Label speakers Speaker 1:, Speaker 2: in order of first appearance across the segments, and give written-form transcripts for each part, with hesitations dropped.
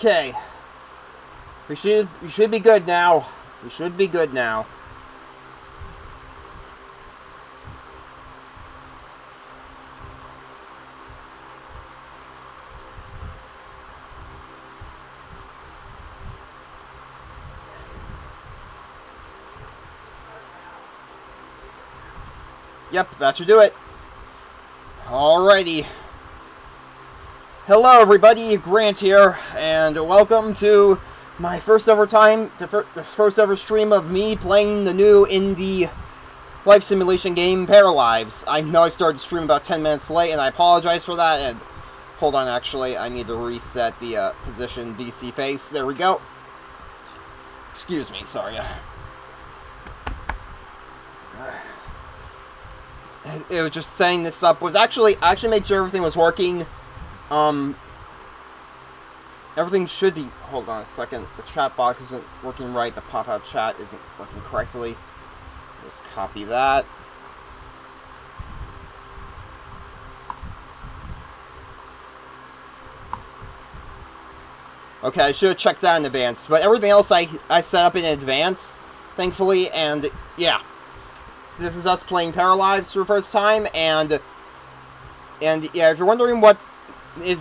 Speaker 1: Okay. We should be good now. We should be good now. Yep, that should do it. Alrighty. Hello everybody, Grant here, and welcome to my first ever stream of me playing the new indie life simulation game, Paralives. I know I started the stream about 10 minutes late, and I apologize for that, and hold on, actually, I need to reset the position VC face. There we go. Excuse me, sorry. It was just setting this up. I actually made sure everything was working. Everything should be... Hold on a second. The chat box isn't working right. The pop-out chat isn't working correctly. Just copy that. Okay, I should have checked that in advance. But everything else I set up in advance, thankfully. And, yeah. This is us playing Paralives for the first time. And yeah, if you're wondering what is...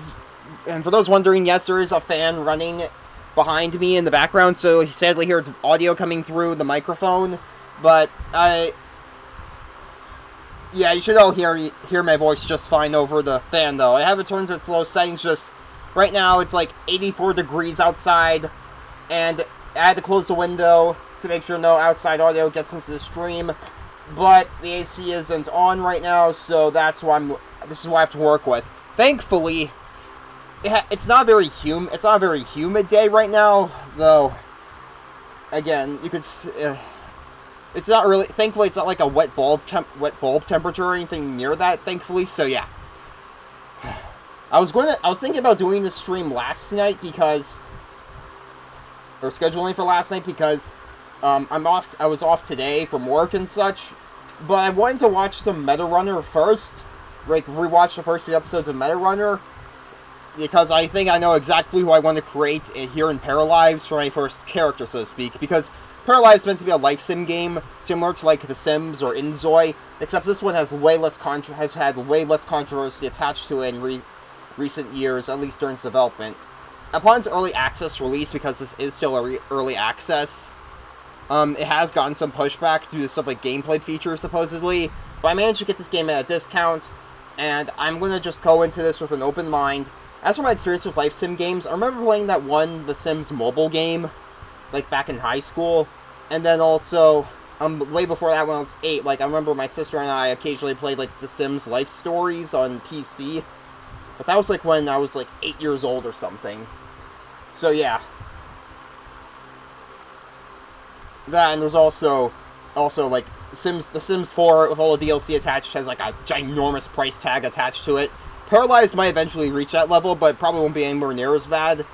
Speaker 1: And for those wondering, yes, there is a fan running behind me in the background, so sadly here it's audio coming through the microphone, but yeah, you should all hear my voice just fine over the fan, though. I have it turned to its low settings. Just right now it's like 84 degrees outside, and I had to close the window to make sure no outside audio gets into the stream, but the AC isn't on right now, so that's why this is what I have to work with. Thankfully, it's not very humid. It's not a very humid day right now, though. Again, you could. It's not really. Thankfully, it's not like a wet bulb temperature or anything near that. Thankfully, so yeah. I was thinking about doing this stream last night because, or scheduling for last night because, I was off today from work and such, but I wanted to watch some Meta Runner first, like rewatch the first few episodes of Meta Runner. Because I think I know exactly who I want to create here in Paralives for my first character, so to speak. Because Paralives is meant to be a life sim game, similar to like The Sims or Inzoi, except this one has had way less controversy attached to it in recent years, at least during its development. Upon its early access release, because this is still early access, it has gotten some pushback due to stuff like gameplay features, supposedly. But I managed to get this game at a discount, and I'm going to just go into this with an open mind. As for my experience with life sim games, I remember playing that one The Sims mobile game, like back in high school, and then also, way before that when I was 8, like I remember my sister and I occasionally played like The Sims Life Stories on PC, but that was like when I was like 8 years old or something. So yeah. That, and there's also like The Sims 4 with all the DLC attached has like a ginormous price tag attached to it. Paralives might eventually reach that level, but probably won't be anywhere near as bad.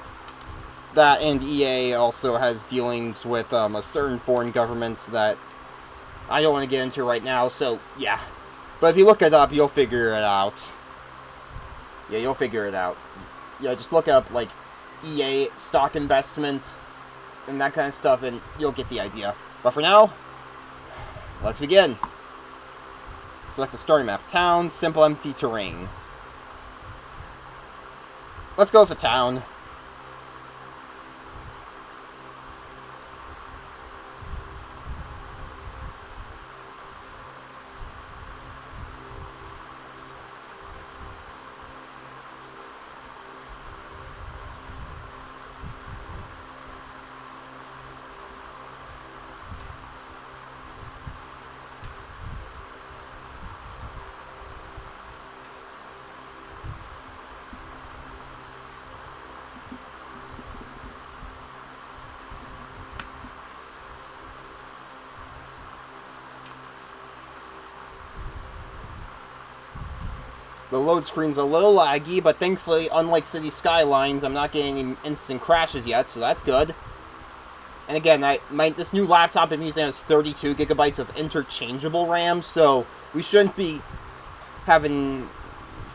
Speaker 1: That, and EA also has dealings with a certain foreign government that I don't want to get into right now, so yeah. But if you look it up, you'll figure it out. Yeah, you'll figure it out. Yeah, just look up, like, EA stock investment and that kind of stuff, and you'll get the idea. But for now, let's begin. Select the story map. Town, simple empty terrain. Let's go for town. The load screen's a little laggy, but thankfully, unlike City Skylines, I'm not getting any instant crashes yet, so that's good. And again, this new laptop I'm using has 32 gigabytes of interchangeable RAM, so we shouldn't be having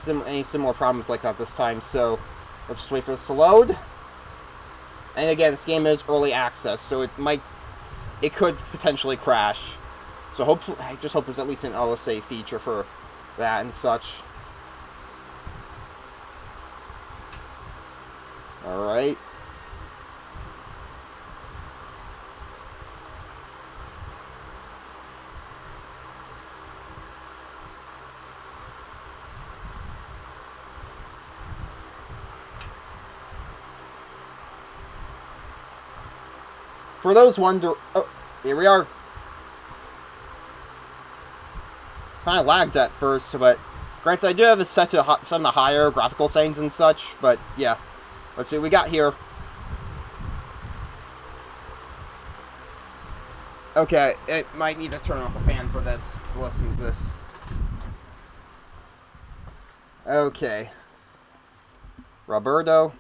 Speaker 1: any similar problems like that this time. So let's just wait for this to load. And again, this game is early access, so it could potentially crash. So hopefully, I just hope there's at least an OSA feature for that and such. All right. For those wonder, oh, here we are. Kind of lagged at first, but granted, I do have it set to some of the higher graphical settings and such. But yeah, let's see what we got here. Okay, it might need to turn off the fan for this. Listen to this. Okay, Roberto.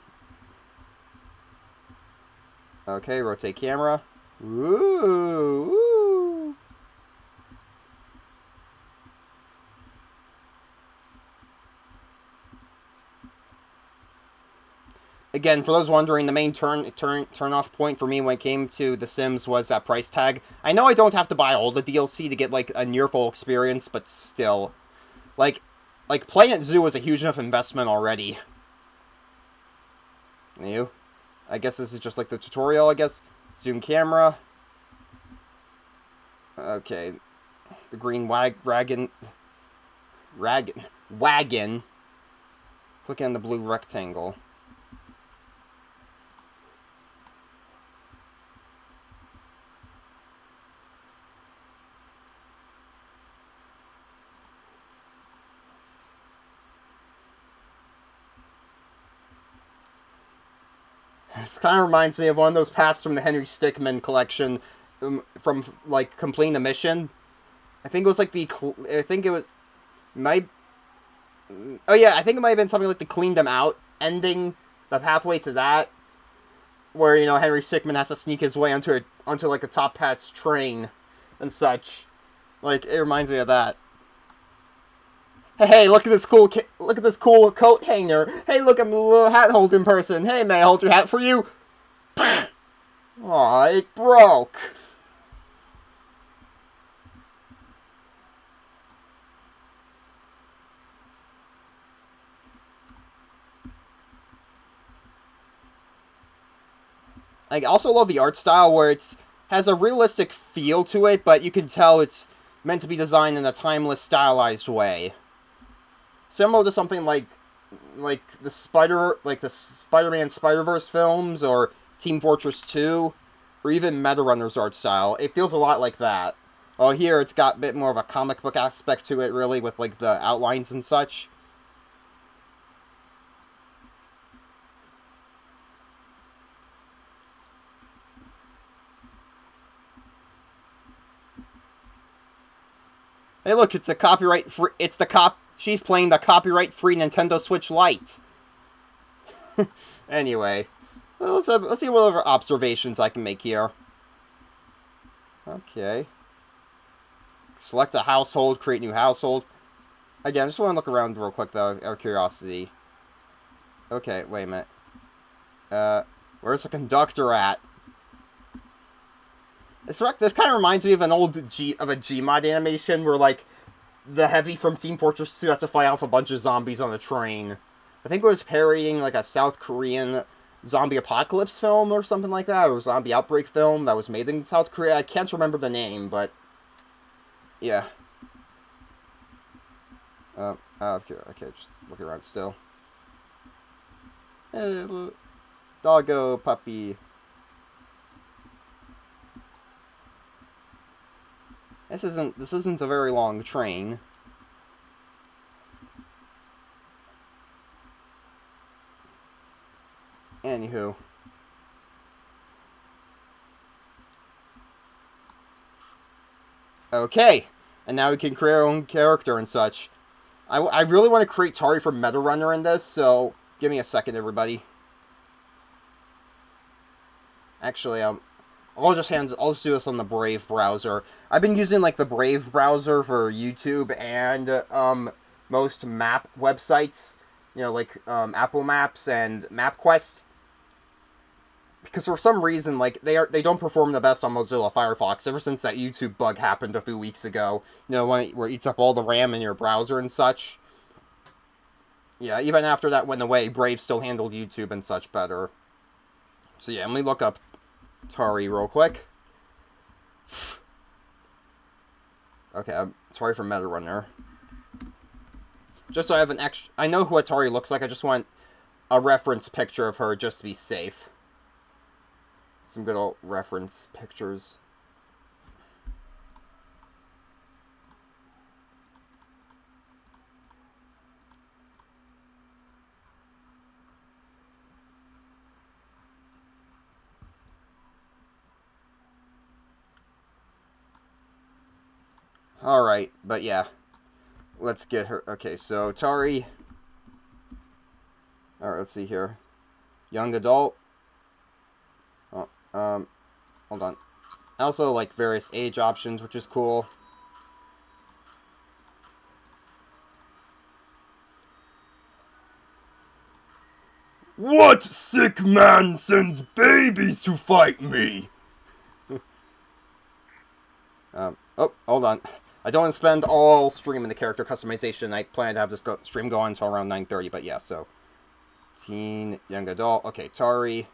Speaker 1: Okay, rotate camera. Ooh. Ooh. Again, for those wondering, the main turn off point for me when it came to The Sims was that price tag. I know I don't have to buy all the DLC to get like a near full experience, but still, like Planet Zoo was a huge enough investment already. You, I guess this is just like the tutorial. I guess zoom camera. Okay, the green wagon. Click on the blue rectangle. This kind of reminds me of one of those paths from the Henry Stickmin collection, from like completing the mission. I think it was like I think it was might. Oh yeah, I think it might have been something like the clean them out ending, the pathway to that, where Henry Stickmin has to sneak his way onto like a top hat's train, and such. Like it reminds me of that. Hey, look at this cool coat hanger. Hey, look, I'm a little hat holding person. Hey, may I hold your hat for you? Aw, it broke. I also love the art style where it has a realistic feel to it, but you can tell it's meant to be designed in a timeless, stylized way. Similar to something like the Spider-Man Spider-Verse films or Team Fortress 2 or even Meta Runner's art style. It feels a lot like that. Well, here it's got a bit more of a comic book aspect to it, really, with like the outlines and such. Hey, look, it's a copyright free. It's the cop. She's playing the copyright-free Nintendo Switch Lite. Anyway, let's see what other observations I can make here. Okay. Select a household, create new household. Again, I just want to look around real quick, though, out of curiosity. Okay, wait a minute. Where's the conductor at? This kind of reminds me of an old Gmod animation where, like, the heavy from Team Fortress 2 has to fight off a bunch of zombies on a train. I think it was parodying, like, a South Korean zombie apocalypse film or something like that, or zombie outbreak film that was made in South Korea. I can't remember the name, but yeah. Okay, just look around still. Hey, doggo puppy. This isn't a very long train. Anywho. Okay, and now we can create our own character and such. I really want to create Tari from Meta Runner in this, so give me a second, everybody. Actually, I'll just do this on the Brave browser. I've been using like the Brave browser for YouTube and most map websites, like Apple Maps and MapQuest, because for some reason, like they don't perform the best on Mozilla Firefox ever since that YouTube bug happened a few weeks ago. You know, where it eats up all the RAM in your browser and such. Yeah, even after that went away, Brave still handled YouTube and such better. So yeah, let me look up Tari real quick. Okay, I'm sorry for Meta Runner. Just so I have an extra, I know who Atari looks like. I just want a reference picture of her just to be safe. Some good old reference pictures. Alright, but yeah. Let's get her. Okay, so Tari. Alright, let's see here. Young adult. Oh, hold on. Also, like, various age options, which is cool. What sick man sends babies to fight me? Oh, hold on. I don't want to spend all stream in the character customization. I plan to have this stream go on until around 9:30, but yeah, so. Teen, young adult. Okay, Tari,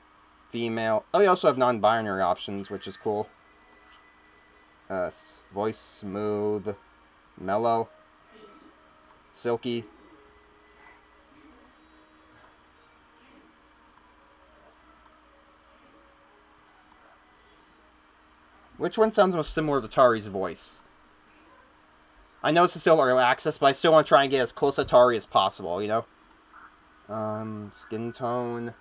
Speaker 1: female. Oh, you also have non-binary options, which is cool. Voice smooth, mellow, silky. Which one sounds most similar to Tari's voice? I know it's still early access, but I still want to try and get as close to Tari as possible, you know? Skin tone.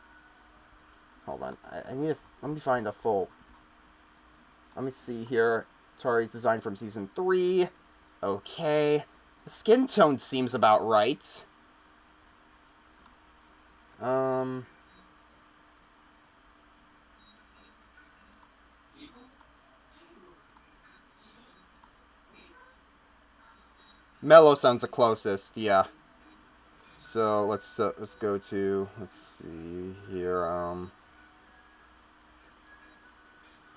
Speaker 1: Hold on. I need to... Let me find a full... Let me see here. Tari's design from Season 3. Okay. The skin tone seems about right. Um... Mellow sounds the closest, yeah. So let's go to, let's see here.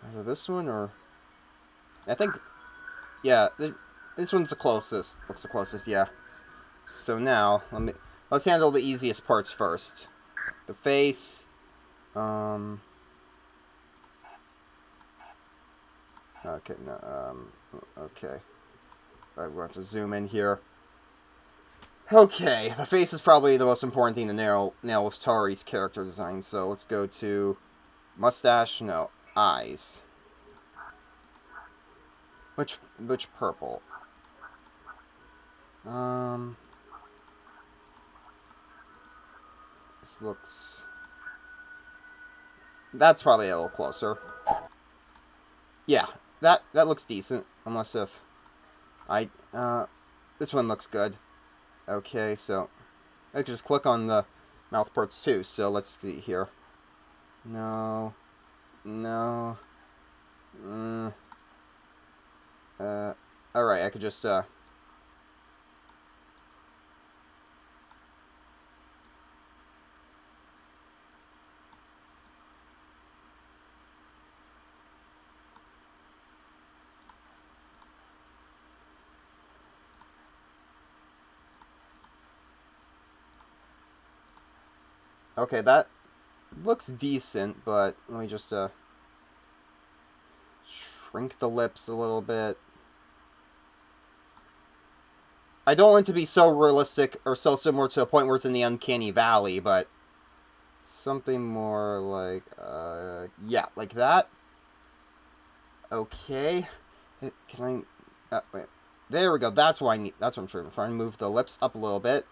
Speaker 1: Either this one or I think, yeah, this one's the closest. Looks the closest, yeah. So now let's handle the easiest parts first. The face. Um. Okay. No. Okay. I want to zoom in here. Okay, the face is probably the most important thing to nail with Tari's character design. So let's go to mustache. No, eyes. Which purple? Um. This looks... That's probably a little closer. Yeah, that looks decent. Unless if I... this one looks good. Okay, so I can just click on the mouth parts too. So let's see here. No. No. Mm, alright, I could just, okay, that looks decent, but let me just, shrink the lips a little bit. I don't want it to be so realistic or so similar to a point where it's in the uncanny valley, but something more like, yeah, like that. Okay. Can I... wait. There we go. That's what I need. That's what I'm trying to move the lips up a little bit.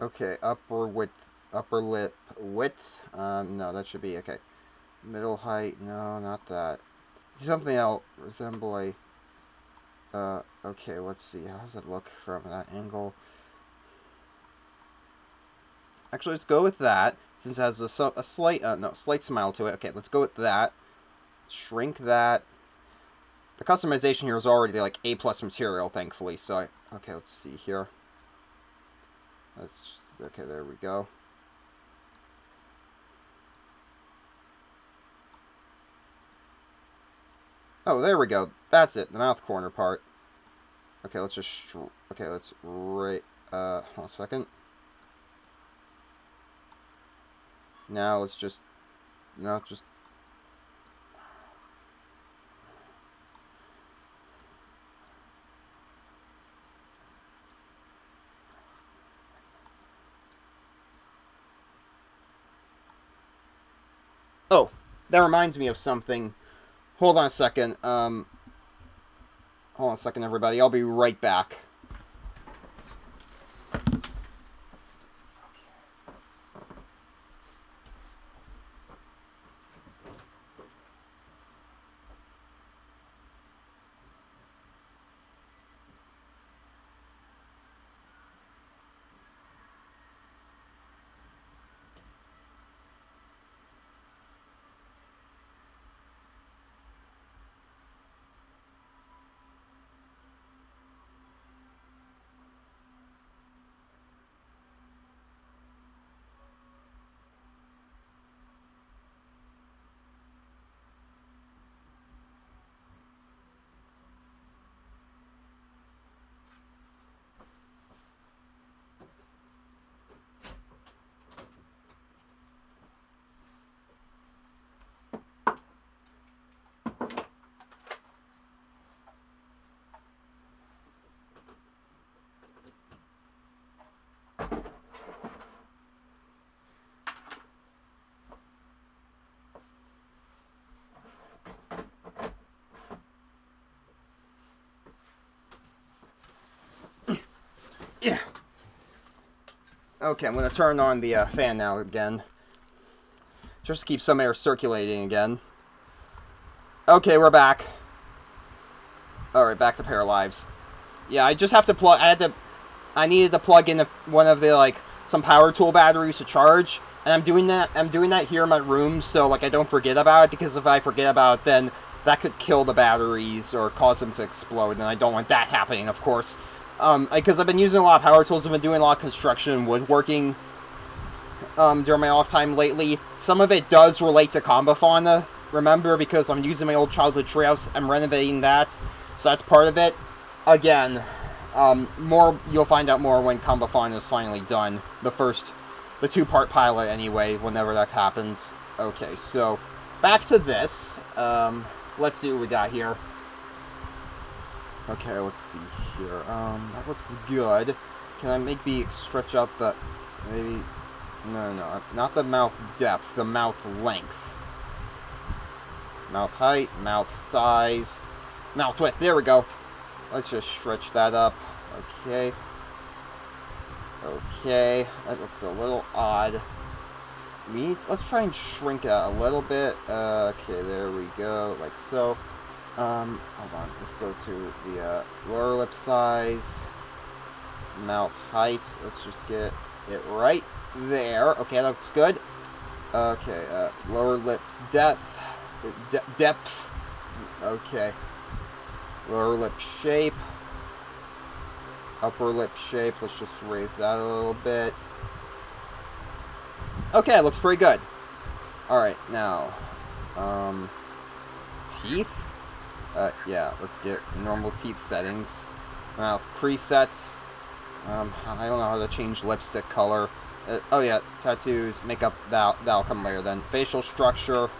Speaker 1: Okay, upper lip width. No, that should be okay. Middle height. No, not that. Something else resemble a. Okay, let's see. How does it look from that angle? Actually, let's go with that, since it has a slight, slight smile to it. Okay, let's go with that. Shrink that. The customization here is already like A+ material, thankfully. So, okay, let's see here. Okay, there we go. Oh, there we go. That's it. The mouth corner part. Okay, let's just. Okay, let's right. Hold on a second. Now let's just. Now just. Oh, that reminds me of something. Hold on a second. Hold on a second, everybody. I'll be right back. Yeah. Okay, I'm going to turn on the fan now again. Just to keep some air circulating again. Okay, we're back. Alright, back to Paralives. Yeah, I just have to plug... I needed to plug in one of the, like, some power tool batteries to charge. And I'm doing that here in my room, so, like, I don't forget about it. Because if I forget about it, then that could kill the batteries or cause them to explode. And I don't want that happening, of course. Because I've been using a lot of power tools. I've been doing a lot of construction and woodworking during my off time lately. Some of it does relate to Combo Fauna, remember, because I'm using my old childhood treehouse. I'm renovating that, so that's part of it. Again, you'll find out more when Combo Fauna is finally done. The two-part pilot anyway, whenever that happens. Okay, so back to this. Let's see what we got here. Okay, let's see here. That looks good. Can I maybe stretch out the... Maybe... No, not the mouth depth, the mouth length. Mouth height, mouth size, mouth width. There we go. Let's just stretch that up. Okay. Okay, that looks a little odd. Let's try and shrink it a little bit. Okay, there we go, like so. Hold on. Let's go to the lower lip size, mouth height. Let's just get it right there. Okay, that looks good. Okay, lower lip depth. Depth. Okay. Lower lip shape. Upper lip shape. Let's just raise that a little bit. Okay, looks pretty good. Alright, now. Teeth? Yeah, let's get normal teeth settings. Mouth presets. I don't know how to change lipstick color. Oh yeah, tattoos, makeup, that'll come later then. Facial structure.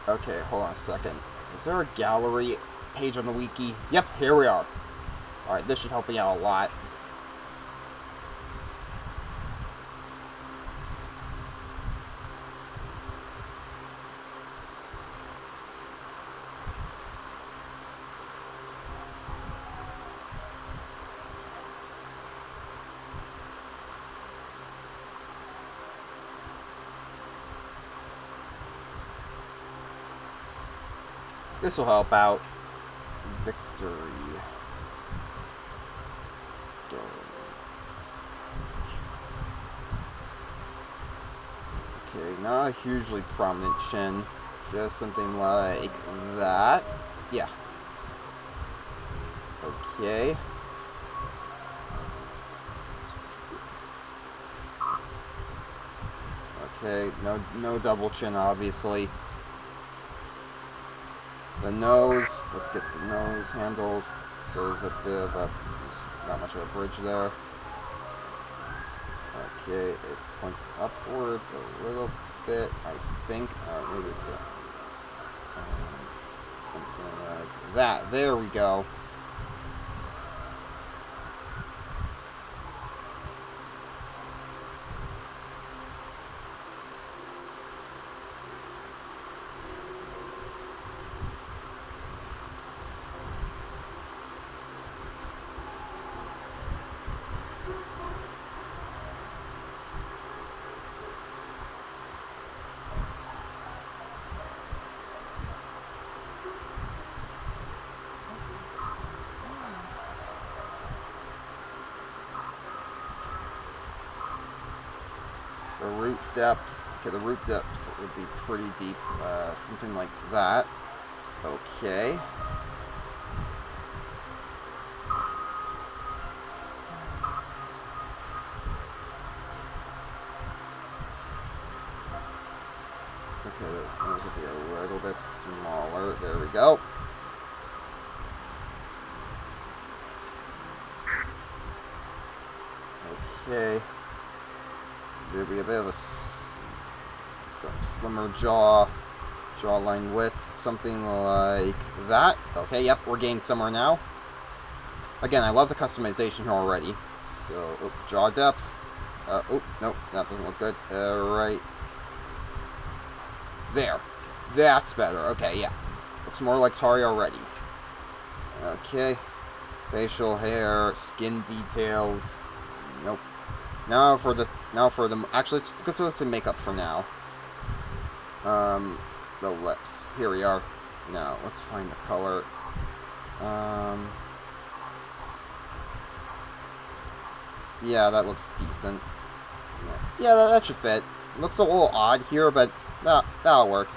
Speaker 1: Okay, hold on a second. Is there a gallery page on the wiki? Yep, here we are. Alright, this should help me out a lot. This will help out. Victory. Okay, not a hugely prominent chin. Just something like that. Yeah. Okay. Okay, no double chin, obviously. The nose, let's get the nose handled. So there's a bit of a, there's not much of a bridge there. Okay, it points upwards a little bit, I think. Maybe it's something like that. There we go. The root depth, okay, the root depth would be pretty deep, something like that. Okay. Okay, the nose will be a little bit smaller. There we go. Okay. There'll be a bit of a some slimmer jawline width, something like that. Okay, yep, we're getting somewhere now. Again, I love the customization here already. So, jaw depth. Nope, that doesn't look good. Right there. That's better. Okay, yeah. Looks more like Tari already. Okay. Facial hair, skin details. Nope. Now for the actually let's go to makeup for now. The lips. Here we are. Now let's find the color. Yeah, that looks decent. Yeah, that should fit. Looks a little odd here, but that'll work.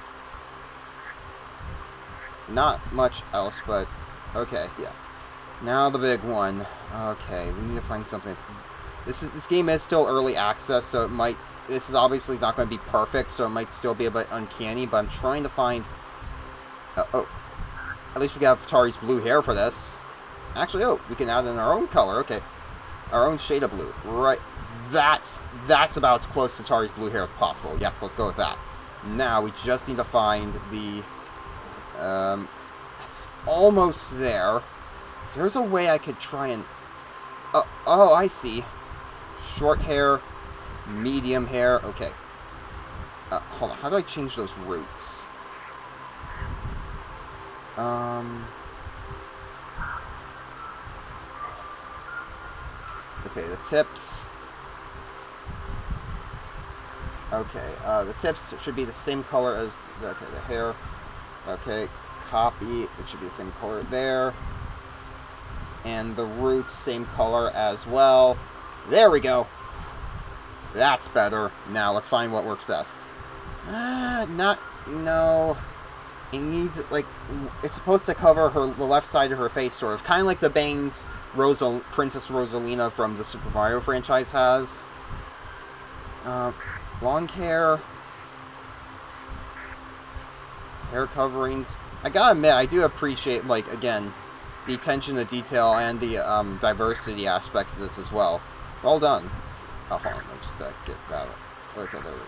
Speaker 1: Not much else, but okay, yeah. Now the big one. Okay, we need to find something that's... This game is still early access, so it might... This is obviously not going to be perfect, so it might still be a bit uncanny, but I'm trying to find... at least we have Tari's blue hair for this. Actually, we can add in our own color, okay. Our own shade of blue. Right. That's about as close to Tari's blue hair as possible. Yes, let's go with that. Now, we just need to find the... it's almost there. If there's a way I could try and... Oh, I see. Short hair, medium hair. Okay. Hold on. How do I change those roots? Okay, the tips. Okay, the tips should be the same color as the hair. Okay, copy. It should be the same color there. And the roots, same color as well. There we go. That's better. Now, let's find what works best. No. It needs, like, it's supposed to cover the left side of her face, sort of. Kind of like the bangs Princess Rosalina from the Super Mario franchise has. Long hair. Hair coverings. I gotta admit, I do appreciate, like, again, the attention to detail and the diversity aspect of this as well. Well done. Oh, hold on, let me just get that. Okay, there we go.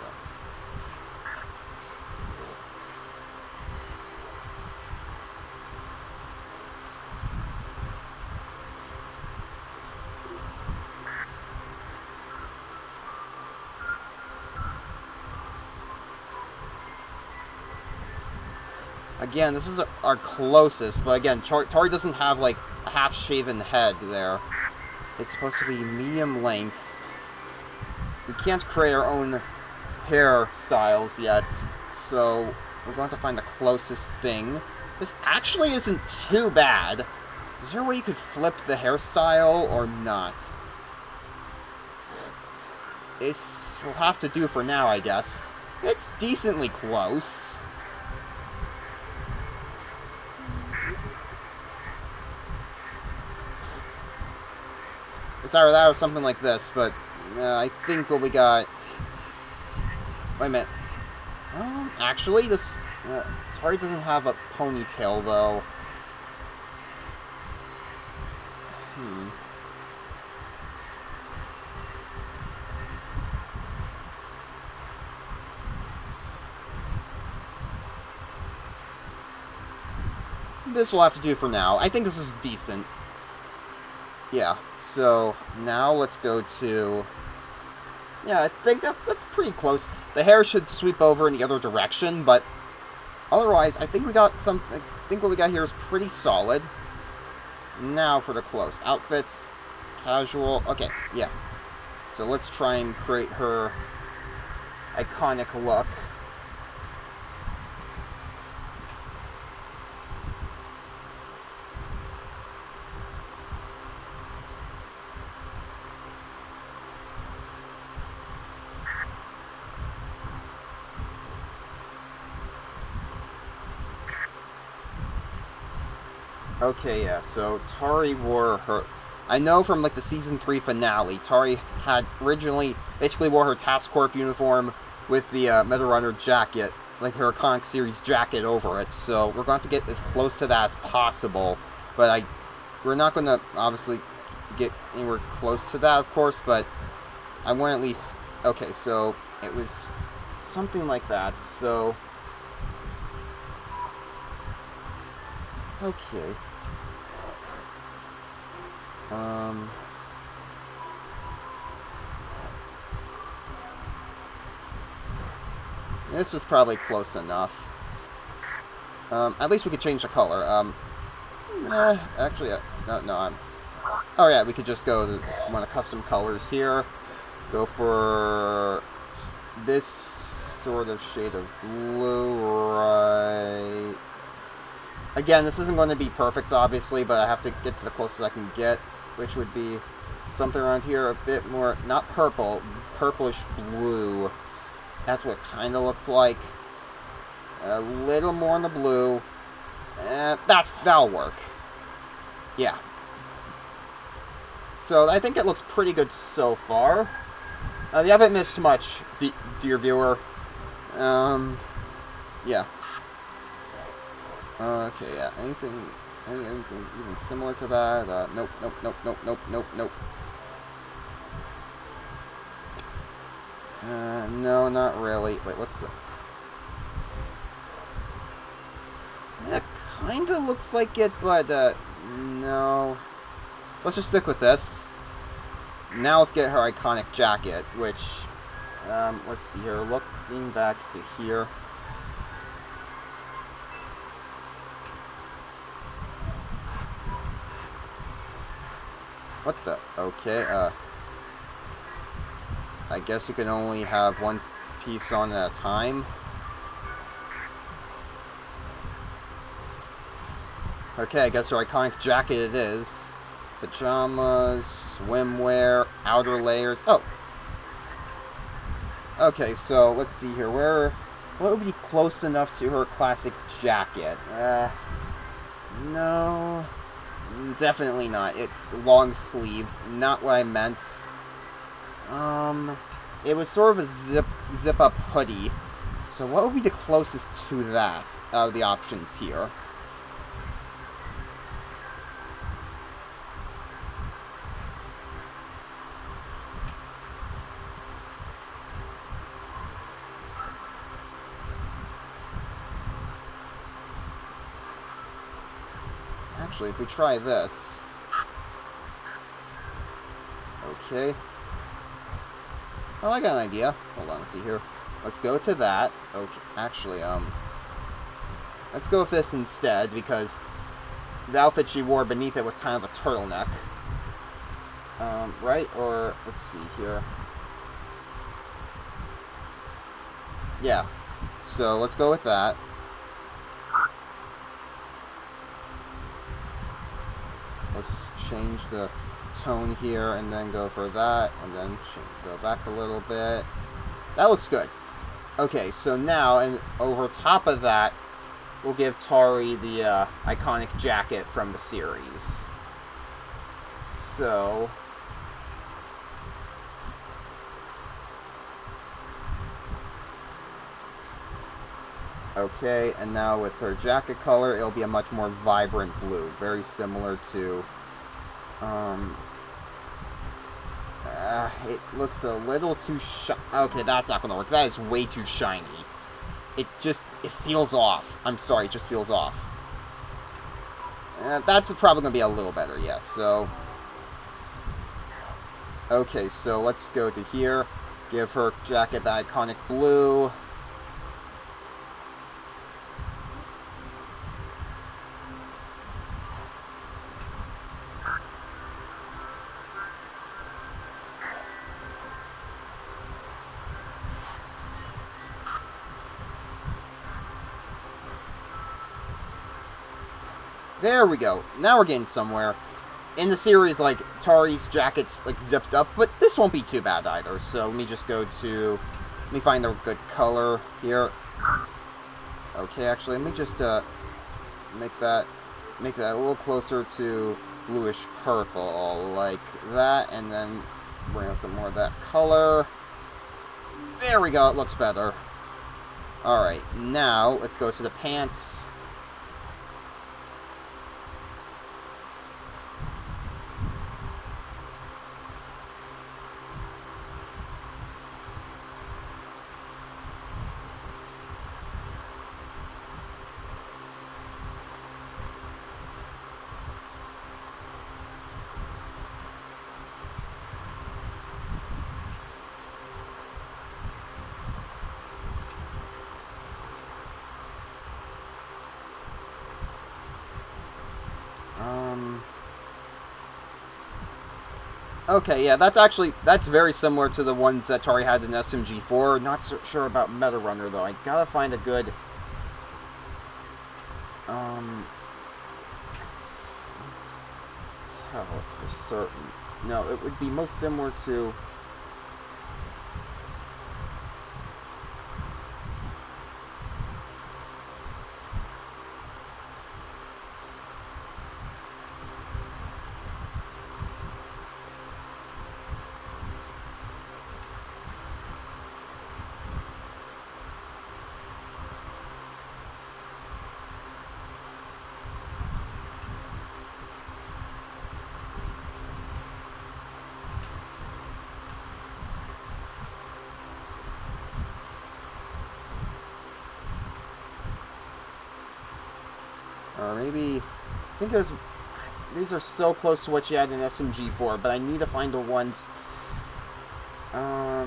Speaker 1: Again, this is our closest, but again, Tari doesn't have, like, a half-shaven head there. It's supposed to be medium length. We can't create our own hairstyles yet, so we're going to find the closest thing. This actually isn't too bad. Is there a way you could flip the hairstyle or not? This will have to do for now, I guess. It's decently close. It's either that or something like this, but I think what we got... Wait a minute. Actually, this... Atari doesn't have a ponytail, though. This will have to do for now. I think this is decent. Yeah, so now let's go to... Yeah, I think that's pretty close. The hair should sweep over in the other direction, but otherwise, I think we got some... I think what we got here is pretty solid. Now for the close. Outfits, casual... Okay, yeah. So let's try and create her iconic look. Okay, yeah, so Tari wore her... I know from, like, the Season 3 finale, Tari had originally basically wore her Task Corp uniform with the Meta Runner jacket, like her iconic series jacket over it, so we're going to get as close to that as possible, but we're not going to, obviously, get anywhere close to that, of course, but I want at least... Okay, so it was something like that, so... Okay. This was probably close enough. At least we could change the color. Actually, no, Oh yeah, we could just go to one of custom colors here. Go for this sort of shade of blue, right? Again, this isn't going to be perfect, obviously, but I have to get to the closest I can get, which would be something around here a bit more, not purple, purplish blue. That's what it kind of looks like. A little more in the blue. That'll work. Yeah. So I think it looks pretty good so far. You haven't missed much, dear viewer. Yeah. Okay, yeah. Anything even similar to that? Nope. No, not really. Wait, what's the... It kinda looks like it, but, no. Let's just stick with this. Now let's get her iconic jacket, which, let's see here. Looking back to here. What the? Okay, I guess you can only have one piece on at a time. Okay, I guess her iconic jacket it is. Pajamas, swimwear, outer layers. Oh! Okay, so let's see here. What would be close enough to her classic jacket? No. Definitely not. It's long-sleeved. Not what I meant. It was sort of a zip-up hoodie. So what would be the closest to that out of the options here? Actually, if we try this... Okay. Oh, I got an idea. Hold on, let's see here. Let's go to that. Okay, actually, let's go with this instead, because the outfit she wore beneath it was kind of a turtleneck. Right? Or, let's see here. Yeah. So, let's go with that. change the tone here, and then go for that, and then go back a little bit. That looks good. Okay, so now, and over top of that, we'll give Tari the iconic jacket from the series. So... Okay, and now with her jacket color, it'll be a much more vibrant blue. Very similar to... it looks a little too okay, that's not gonna work. That is way too shiny. It feels off. I'm sorry, it just feels off. That's probably gonna be a little better, yes. So... Okay, so let's go to here. Give her jacket the iconic blue. There we go. Now we're getting somewhere. In the series, like, Tari's jacket's, like, zipped up, but this won't be too bad either. So let me just go to... Let me find a good color here. Okay, actually, let me just, make that a little closer to bluish purple, like that, and then bring out some more of that color. There we go, it looks better. Alright, now, let's go to the pants. Okay, yeah, that's very similar to the ones that Tari had in SMG4. Not so sure about Meta Runner, though. I gotta find a good, let's tell it for certain. No, it would be most similar to... Or maybe... I think it was... These are so close to what she had in SMG4, but I need to find the ones... I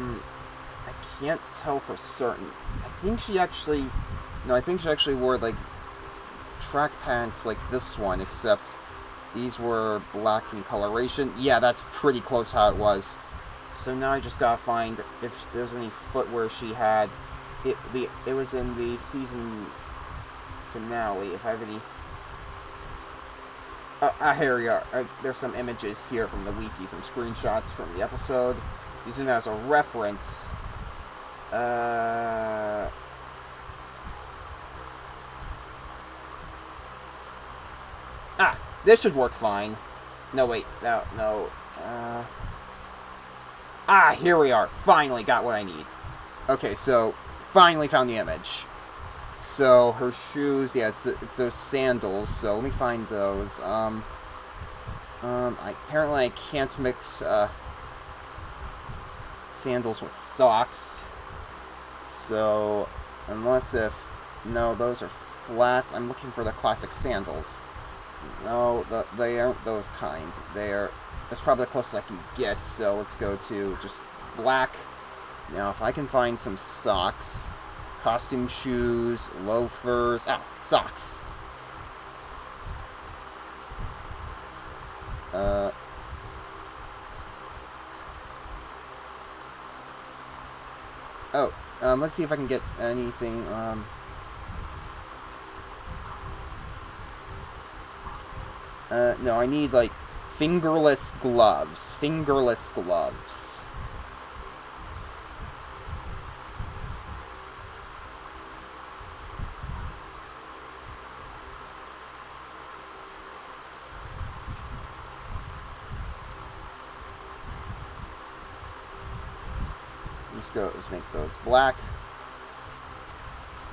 Speaker 1: can't tell for certain. I think she actually... No, I think she actually wore, like, track pants like this one, except these were black in coloration. Yeah, that's pretty close how it was. So now I just gotta find if there's any footwear she had. It was in the season finale, if I have any... here we are. There's some images here from the wiki, some screenshots from the episode. Using that as a reference. This should work fine. No, wait. No. Here we are. Finally got what I need. Okay, so, finally found the image. So, her shoes, yeah, it's those sandals, so let me find those. Apparently I can't mix, sandals with socks. So, unless if... No, those are flats. I'm looking for the classic sandals. No, they aren't those kind. That's probably the closest I can get, so let's go to just black. Now, if I can find some socks, costume shoes, loafers... socks. Let's see if I can get anything, no, I need, like, Fingerless gloves. Fingerless gloves. Let's make those black.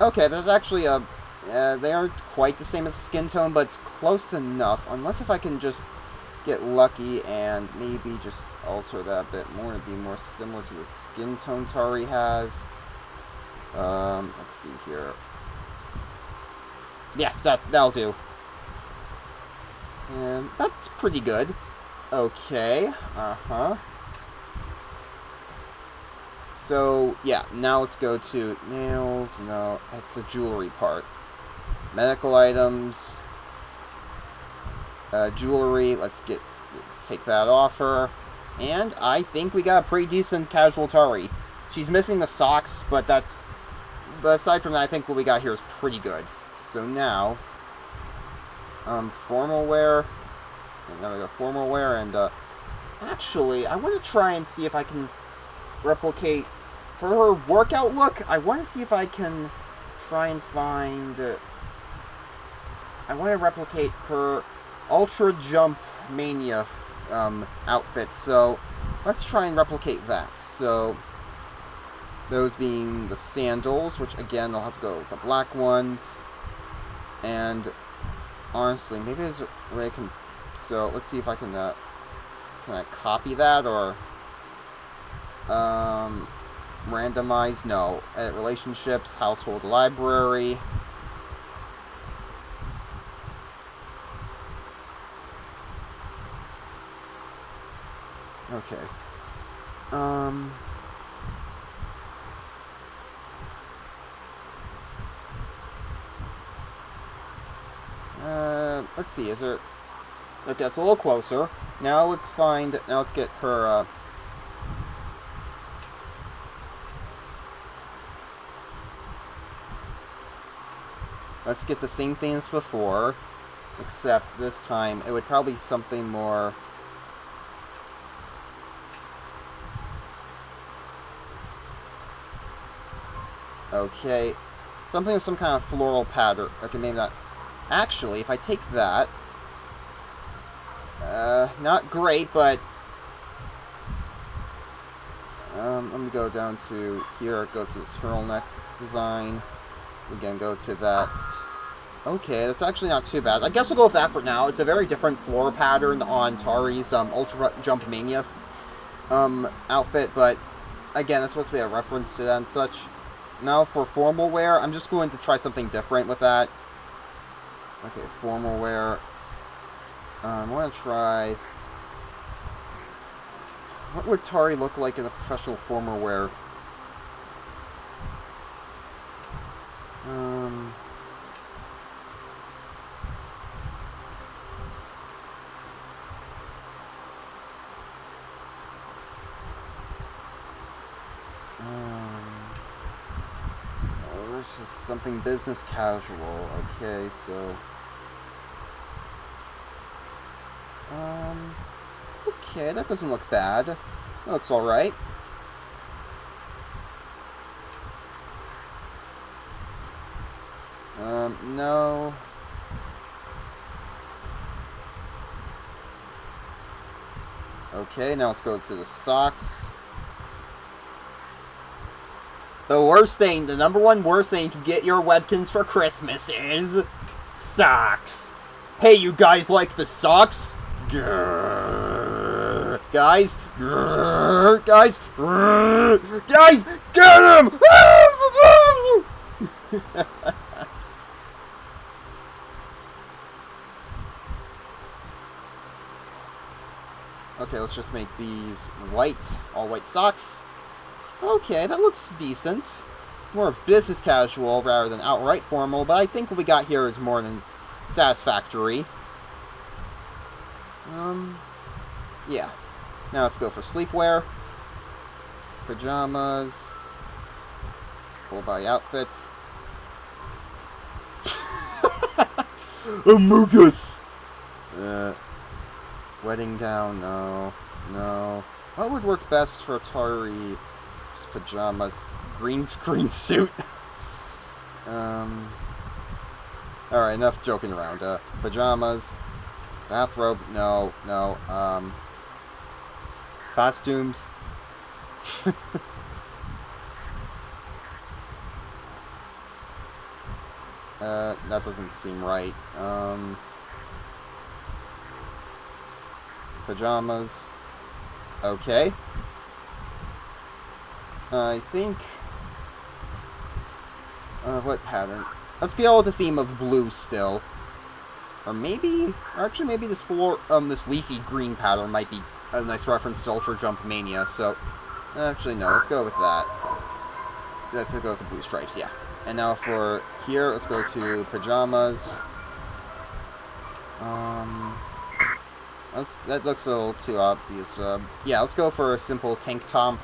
Speaker 1: Okay, there's actually a... they aren't quite the same as the skin tone, but it's close enough. Unless if I can just get lucky and maybe just alter that a bit more to be more similar to the skin tone Tari has. Let's see here. Yes, that'll do. And that's pretty good. Okay, So, yeah, now let's go to nails. No, it's the jewelry part. Medical items. Jewelry. Let's take that off her. And I think we got a pretty decent casual Tari. She's missing the socks, but that's... But aside from that, I think what we got here is pretty good. So now... formal wear. And now we got formal wear, and, actually, I want to try and see if I can replicate... For her workout look, I want to see if I can try and find... I want to replicate her Ultra Jump Mania outfit, so let's try and replicate that. So, those being the sandals, which again, I'll have to go with the black ones. And, honestly, maybe there's a way I can... So, let's see if I can I copy that, or... randomize? No. Edit relationships, household library. Okay. Let's see, is there... Okay, it's a little closer. Now let's get her, Let's get the same thing as before, except this time it would probably be something more... Okay, something with some kind of floral pattern. Okay, maybe not. Actually, if I take that... not great, but... let me go down to here, go to the turtleneck design. Again, go to that. Okay, that's actually not too bad. I guess I'll go with that for now. It's a very different floral pattern on Tari's Ultra Jump Mania outfit, but again, that's supposed to be a reference to that and such. Now for formal wear, I'm just going to try something different with that. Okay, formal wear. I want to try... What would Tari look like in a professional formal wear? Oh, that's just something business casual. Okay, so... Okay, that doesn't look bad. That looks alright. No. Okay, now let's go to the socks. The worst thing, the number one worst thing to get your Webkins for Christmas is... socks. Hey, you guys like the socks? Grrr. Guys? Grrr. Guys? Grrr. Guys! Get him! Okay, let's just make these white, all white socks. Okay, that looks decent. More of business casual rather than outright formal, but I think what we got here is more than satisfactory. Yeah. Now let's go for sleepwear. Pajamas. Full body outfits. Amogus! Wedding gown, no. No. What would work best for Atari's pajamas? Green screen suit. Alright, enough joking around. Pajamas. Bathrobe, no, no. Costumes. That doesn't seem right. Pajamas. Okay. I think... what pattern? Let's go with the theme of blue still. Or maybe... Or actually, maybe this leafy green pattern might be a nice reference to Ultra Jump Mania, so... Actually, no, let's go with that. Let's go with the blue stripes, yeah. And now for here, let's go to pajamas. That looks a little too obvious. Yeah, let's go for a simple tank top.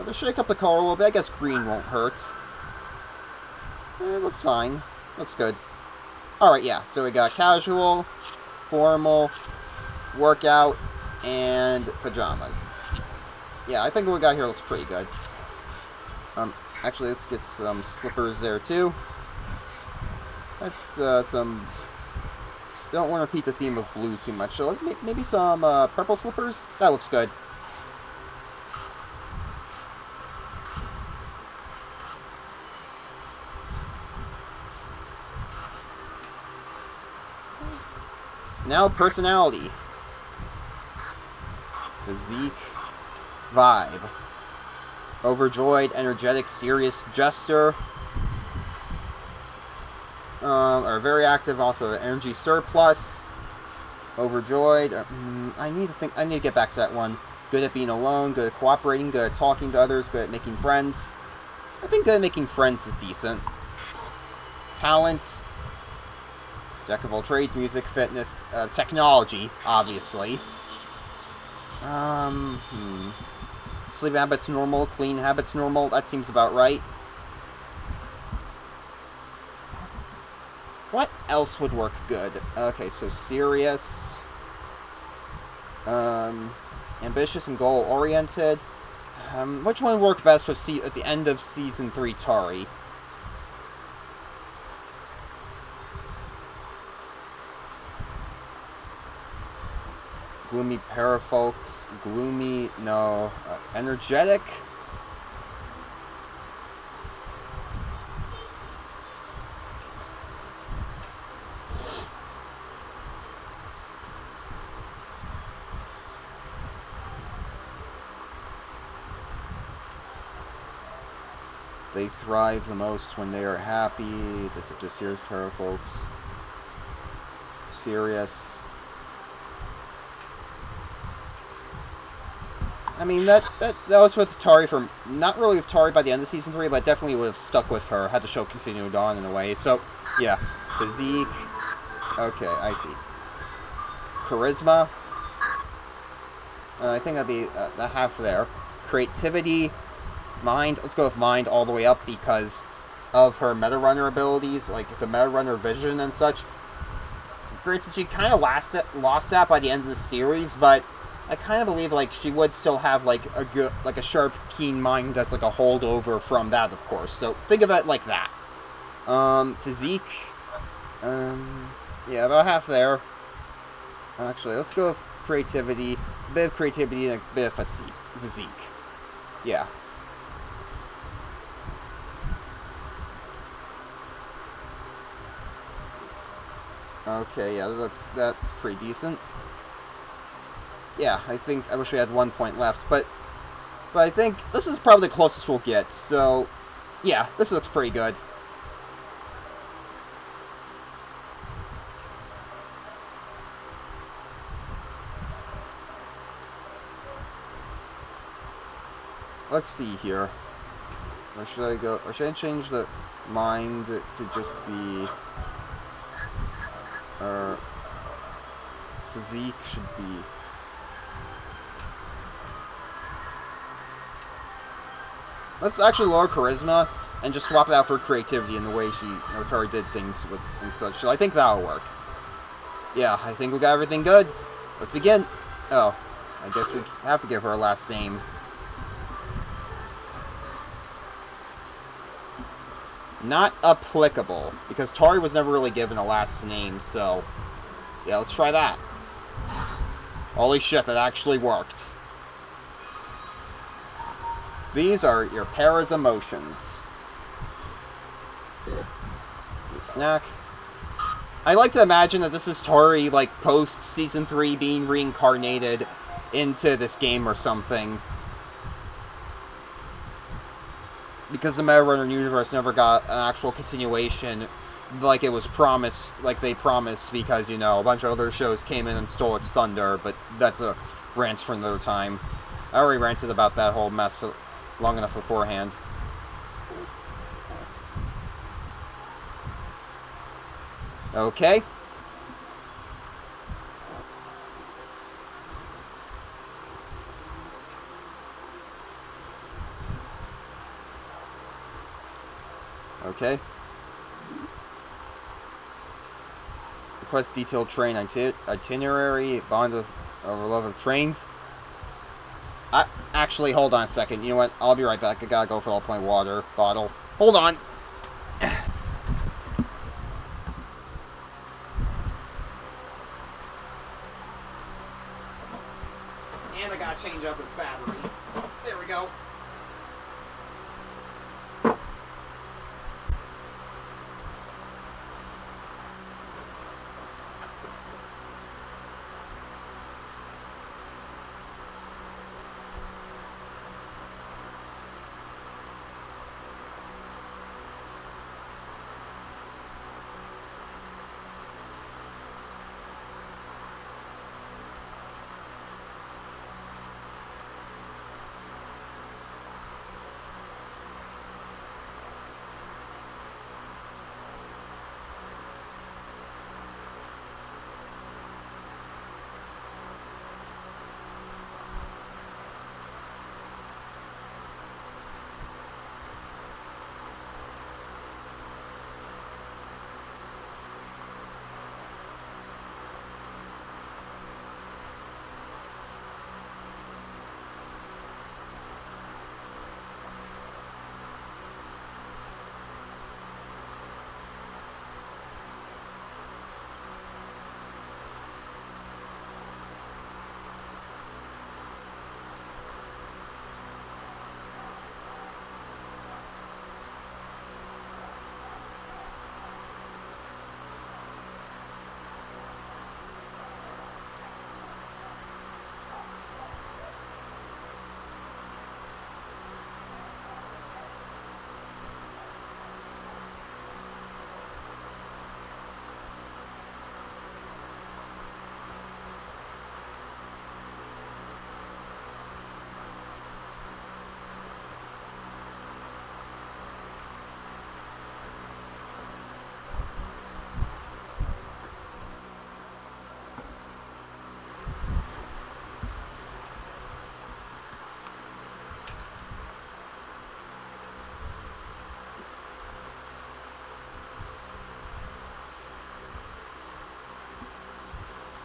Speaker 1: To shake up the color a little bit, I guess green won't hurt. It looks fine. Looks good. Alright, yeah, so we got casual, formal, workout, and pajamas. Yeah, I think what we got here looks pretty good. Actually, let's get some slippers there, too. That's, some... Don't want to repeat the theme of blue too much, so maybe some, purple slippers? That looks good. Now, personality. Physique. Vibe. Overjoyed, energetic, serious, jester. Are very active, also energy surplus. Overjoyed. I need to get back to that one. Good at being alone, good at cooperating, good at talking to others, good at making friends. I think good at making friends is decent. Talent. Jack of all trades, music, fitness, technology, obviously. Sleep habits normal, clean habits normal. That seems about right. What else would work good? Okay, so serious. Ambitious and goal-oriented. Which one would work best with at the end of Season 3 Tari? Gloomy parafolks. Gloomy, no. Energetic. They thrive the most when they are happy. The serious parafolks. Serious. I mean, that was with Tari for... Not really with Tari by the end of Season 3, but definitely would have stuck with her had the show continued on in a way. So, yeah. Physique. Okay, I see. Charisma. I think that'd be a half there. Creativity. Mind. Let's go with mind all the way up because of her Meta Runner abilities, like the Meta Runner vision and such. Granted, she kind of lost that by the end of the series, but I kind of believe like she would still have like a sharp, keen mind that's like a holdover from that, of course. So think of it like that. Physique. Yeah, about half there. Actually, let's go with creativity. A bit of creativity and a bit of physique. Yeah. Okay, yeah, that's pretty decent. Yeah, I wish we had 1 point left, but I think this is probably the closest we'll get, so yeah, this looks pretty good. Let's see here. Or should I go, or should I change the mind to just be, physique should be, let's actually lower charisma, and just swap it out for creativity in the way she, Tori did things with and such. So I think that'll work. Yeah, I think we got everything good. Let's begin. Oh, I guess we have to give her a last name. Not applicable, because Tori was never really given a last name, so... Yeah, let's try that. Holy shit, that actually worked. These are your Para's emotions. Snack. I like to imagine that this is Tori, like, post-Season 3 being reincarnated into this game or something. Because the Meta Runner universe never got an actual continuation like it was promised, like they promised, because, you know, a bunch of other shows came in and stole its thunder, but that's a rant for another time. I already ranted about that whole mess long enough beforehand. Okay. Okay. Request detailed train itinerary, bond with over love of trains. Actually, hold on a second. You know what? I'll be right back. I gotta go fill up my water bottle. Hold on. And I gotta change out this battery. There we go.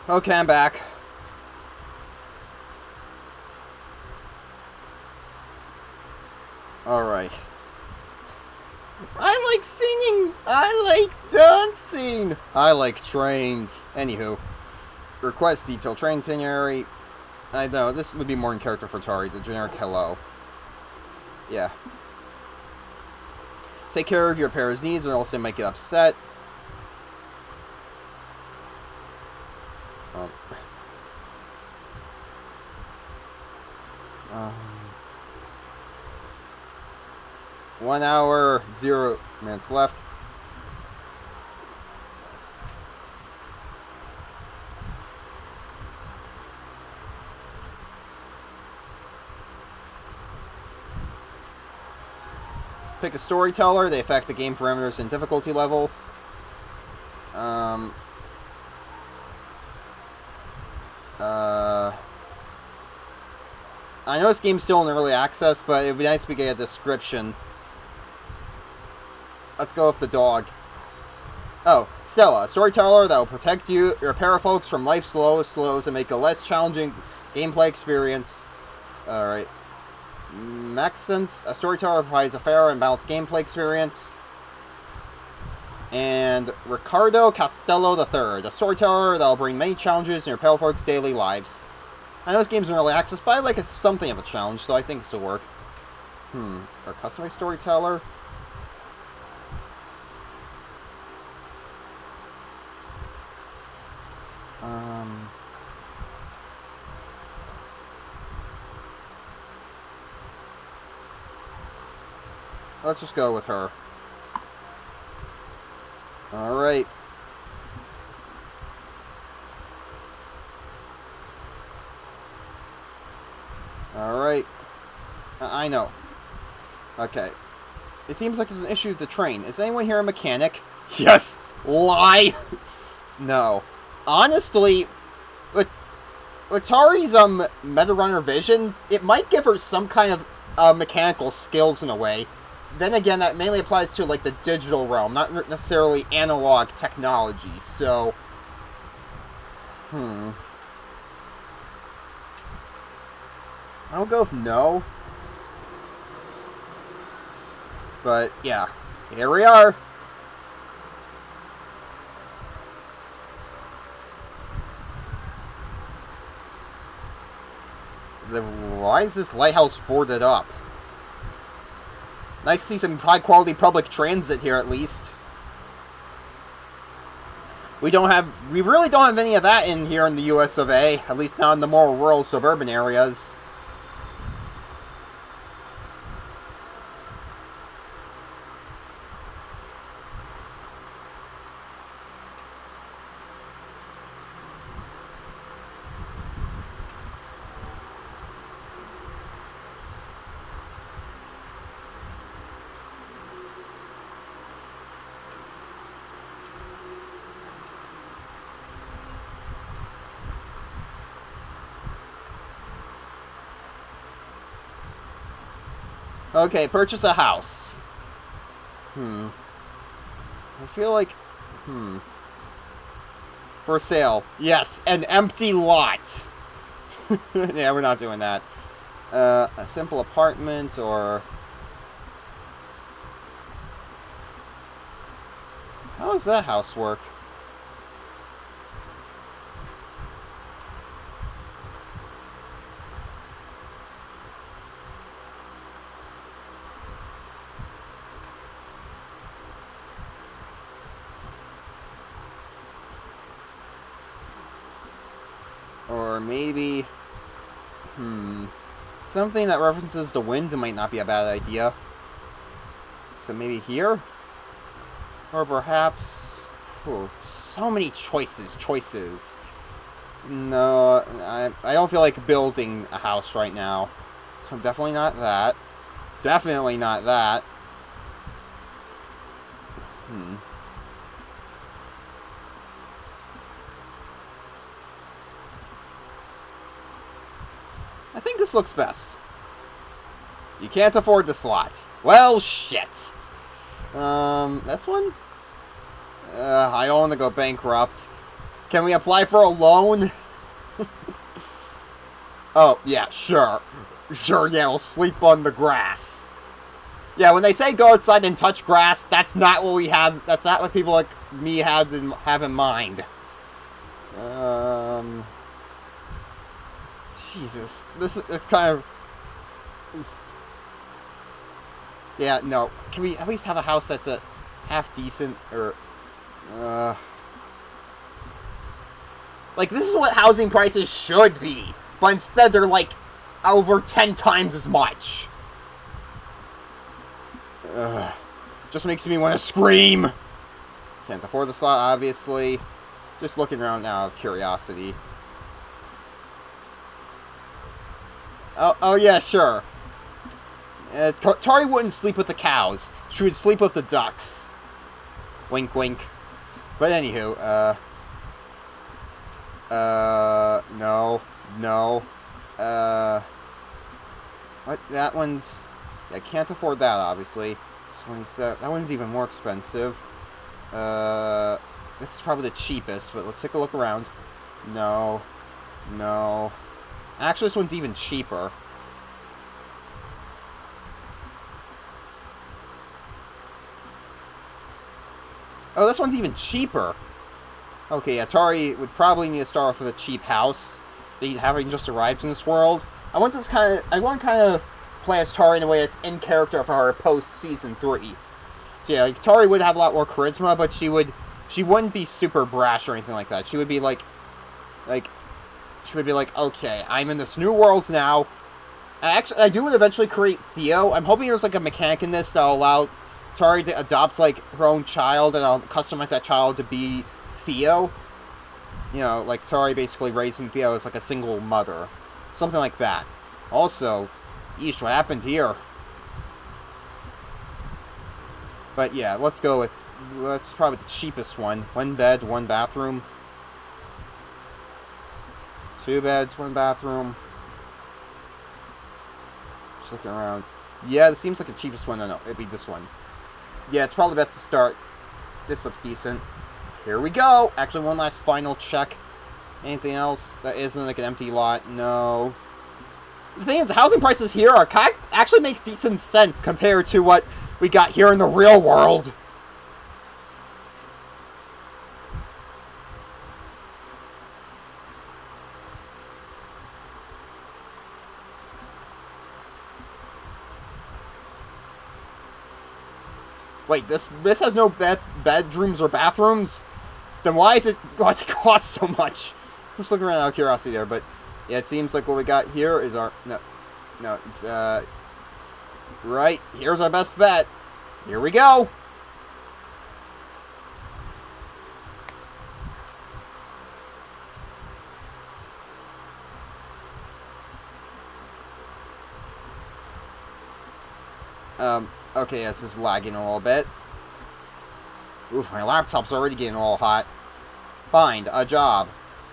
Speaker 1: Okay, I'm back. Alright. I like singing! I like dancing! I like trains. Anywho. Request detailed train itinerary. I know, this would be more in character for Tori, the generic hello. Yeah. Take care of your Para's needs or else they might get upset. Um, 1 hour, 0 minutes left. Pick a storyteller. They affect the game parameters and difficulty level. I know this game's still in early access, but it would be nice if we get a description. Let's go with the dog. Oh, Stella, a storyteller that will protect your para folks from life's slows and make a less challenging gameplay experience. Alright. Maxence, a storyteller provides a fair and balanced gameplay experience. And Ricardo Castello III, a storyteller that will bring many challenges in your pale folks' daily lives. I know this game's in early access, but I like it's something of a challenge, so I think this will work. Or customized storyteller. Let's just go with her. Alright. Alright. I know. Okay. It seems like there's an issue with the train. Is anyone here a mechanic? Yes! Lie! No. Honestly, with Tari's Meta Runner Vision, it might give her some kind of mechanical skills in a way. Then again, that mainly applies to like the digital realm, not necessarily analog technology. So, I'll go with no. But yeah, here we are. Why is this lighthouse boarded up? Nice to see some high-quality public transit here, at least. We really don't have any of that in here in the US of A, at least not in the more rural suburban areas. Okay, purchase a house. I feel like... For sale. Yes, an empty lot. Yeah, we're not doing that. A simple apartment, or... How does that house work? Or maybe... Something that references the wind might not be a bad idea. So maybe here? Or perhaps... so many choices. No, I don't feel like building a house right now. So definitely not that. Definitely not that. I think this looks best. You can't afford the slot. Well, shit. This one? I don't want to go bankrupt. Can we apply for a loan? Oh, yeah, sure. Sure, yeah, we'll sleep on the grass. Yeah, when they say go outside and touch grass, that's not what we have. That's not what people like me have in mind. Jesus, it's kind of. Yeah, no. Can we at least have a house that's a half decent or? Like, this is what housing prices should be, but instead they're like over 10 times as much. Just makes me want to scream. Can't afford the slot, obviously. Just looking around now out of curiosity. Oh yeah, sure. Tari wouldn't sleep with the cows. She would sleep with the ducks. Wink, wink. But anywho, no. What? That one's... I can't afford that, obviously. 27. That one's even more expensive. This is probably the cheapest, but let's take a look around. No. No. Actually, this one's even cheaper. Oh, this one's even cheaper. Okay, Atari would probably need to start off with a cheap house. They having just arrived in this world. I want to kind of play as Atari in a way that's in character for her post season 3. So yeah, like, Atari would have a lot more charisma, but she wouldn't be super brash or anything like that. She would be like, okay, I'm in this new world now. I do want to eventually create Theo. I'm hoping there's like a mechanic in this that'll allow Atari to adopt like her own child, and I'll customize that child to be Theo. You know, like Atari basically raising Theo as like a single mother. Something like that. Also, yeesh, what happened here? But yeah, let's go with, that's probably the cheapest one. 1 bed, 1 bathroom. 2 beds, 1 bathroom. Just looking around. Yeah, this seems like the cheapest one. No, it'd be this one. Yeah, it's probably best to start. This looks decent. Here we go! Actually, one last final check. Anything else that isn't like an empty lot? No. The thing is, the housing prices here are actually make decent sense compared to what we got here in the real world. Wait, this has no bedrooms or bathrooms? Then why does it cost so much? I'm just looking around out of curiosity there, but yeah, it seems like what we got here is our no, it's right. Here's our best bet. Here we go. Okay, this is lagging a little bit. Oof, my laptop's already getting all hot. Find a job.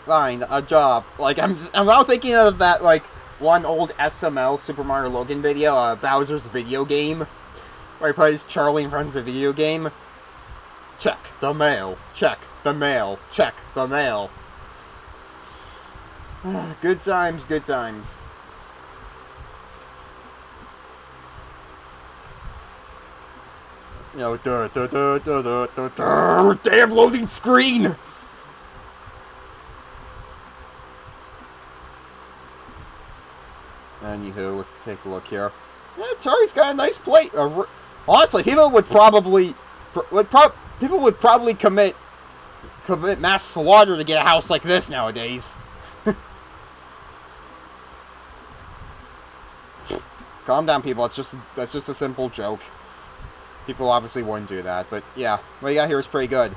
Speaker 1: Find a job. Like, I'm now thinking of that, like, one old SML Super Mario Logan video, Bowser's video game, where he plays Charlie in front of the video game. Check the mail. Check the mail. Check the mail. Good times, good times. You know, damn loading screen! Anywho, let's take a look here. Yeah, Atari's got a nice plate. Honestly, people would probably commit mass slaughter to get a house like this nowadays. Calm down, people. That's just a simple joke. People obviously wouldn't do that, but yeah, what you got here is pretty good.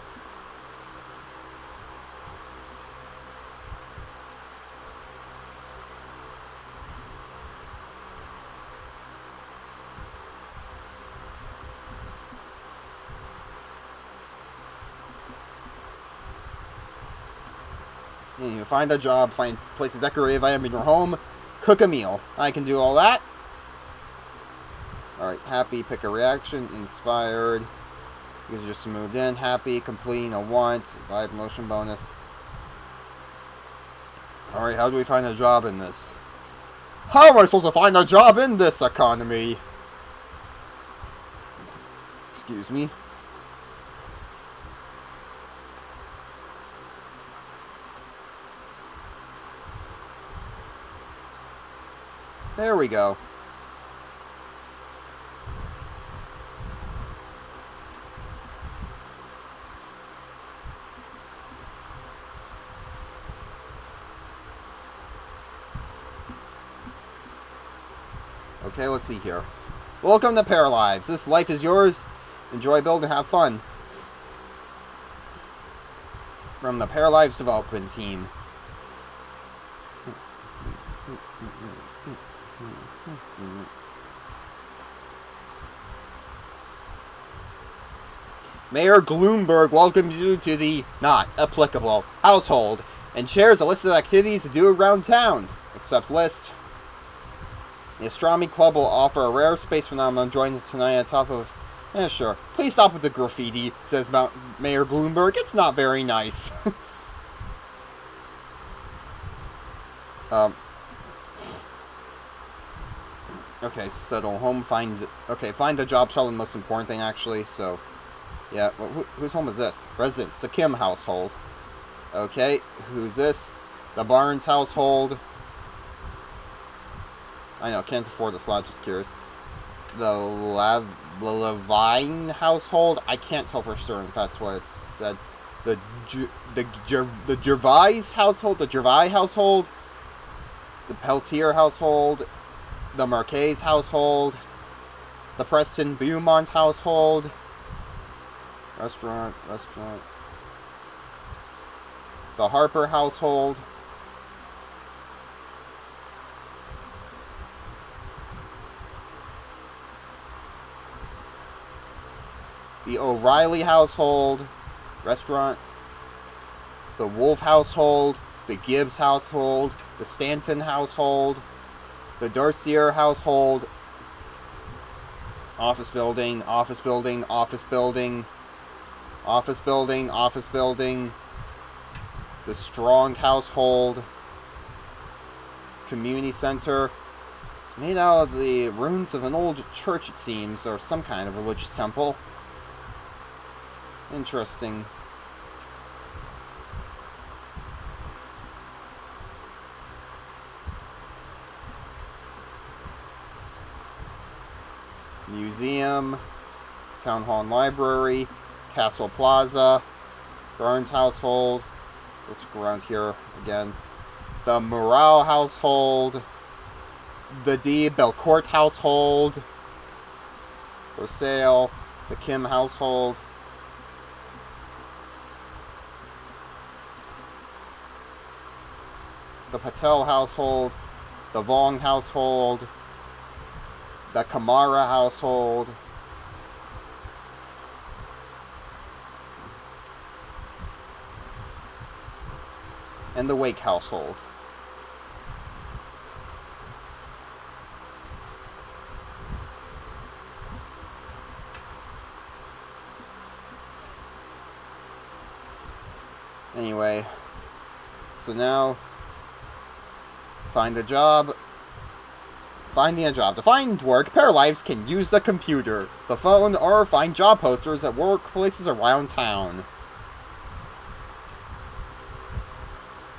Speaker 1: You find a job, place a decorative item in your home, cook a meal. I can do all that. Alright, happy, pick a reaction, inspired. You just moved in, happy, completing a want, vibe motion bonus. Alright, how do we find a job in this? How am I supposed to find a job in this economy? Excuse me. There we go. Okay, let's see here. Welcome to Paralives. This life is yours. Enjoy, build, and have fun. From the Paralives development team. Mayor Gloomberg welcomes you to the not applicable household and shares a list of activities to do around town. Accept list. The Astronomy Club will offer a rare space phenomenon joined tonight on top of Yeah, sure. Please stop with the graffiti, says Mayor Bloomberg. It's not very nice. um, okay, settle home, find a job, probably the most important thing, actually, so, yeah, well, whose home is this? Residence, the Kim household. Okay, who's this? The Barnes household. I know, can't afford this lot, just curious. The Levine household. I can't tell for certain if that's what it said. The Gervais household. The Gervais household. The Peltier household. The Marquez household. The Preston Beaumont household. Restaurant. The Harper household. The O'Reilly household. Restaurant. The Wolf household. The Gibbs household. The Stanton household. The Darcier household. Office building. Office building. Office building. Office building. Office building. The Strong household. Community center. It's made out of the ruins of an old church, it seems, or some kind of religious temple. Interesting. Museum, Town Hall and Library, Castle Plaza, Burns household. Let's go around here again. The Morale household, the D. Belcourt household, for sale, the Kim household, the Patel household, the Vong household, the Kamara household, and the Wake household. Anyway, so now, find a job. Finding a job. To find work, Paralives can use the computer, the phone, or find job posters at workplaces around town.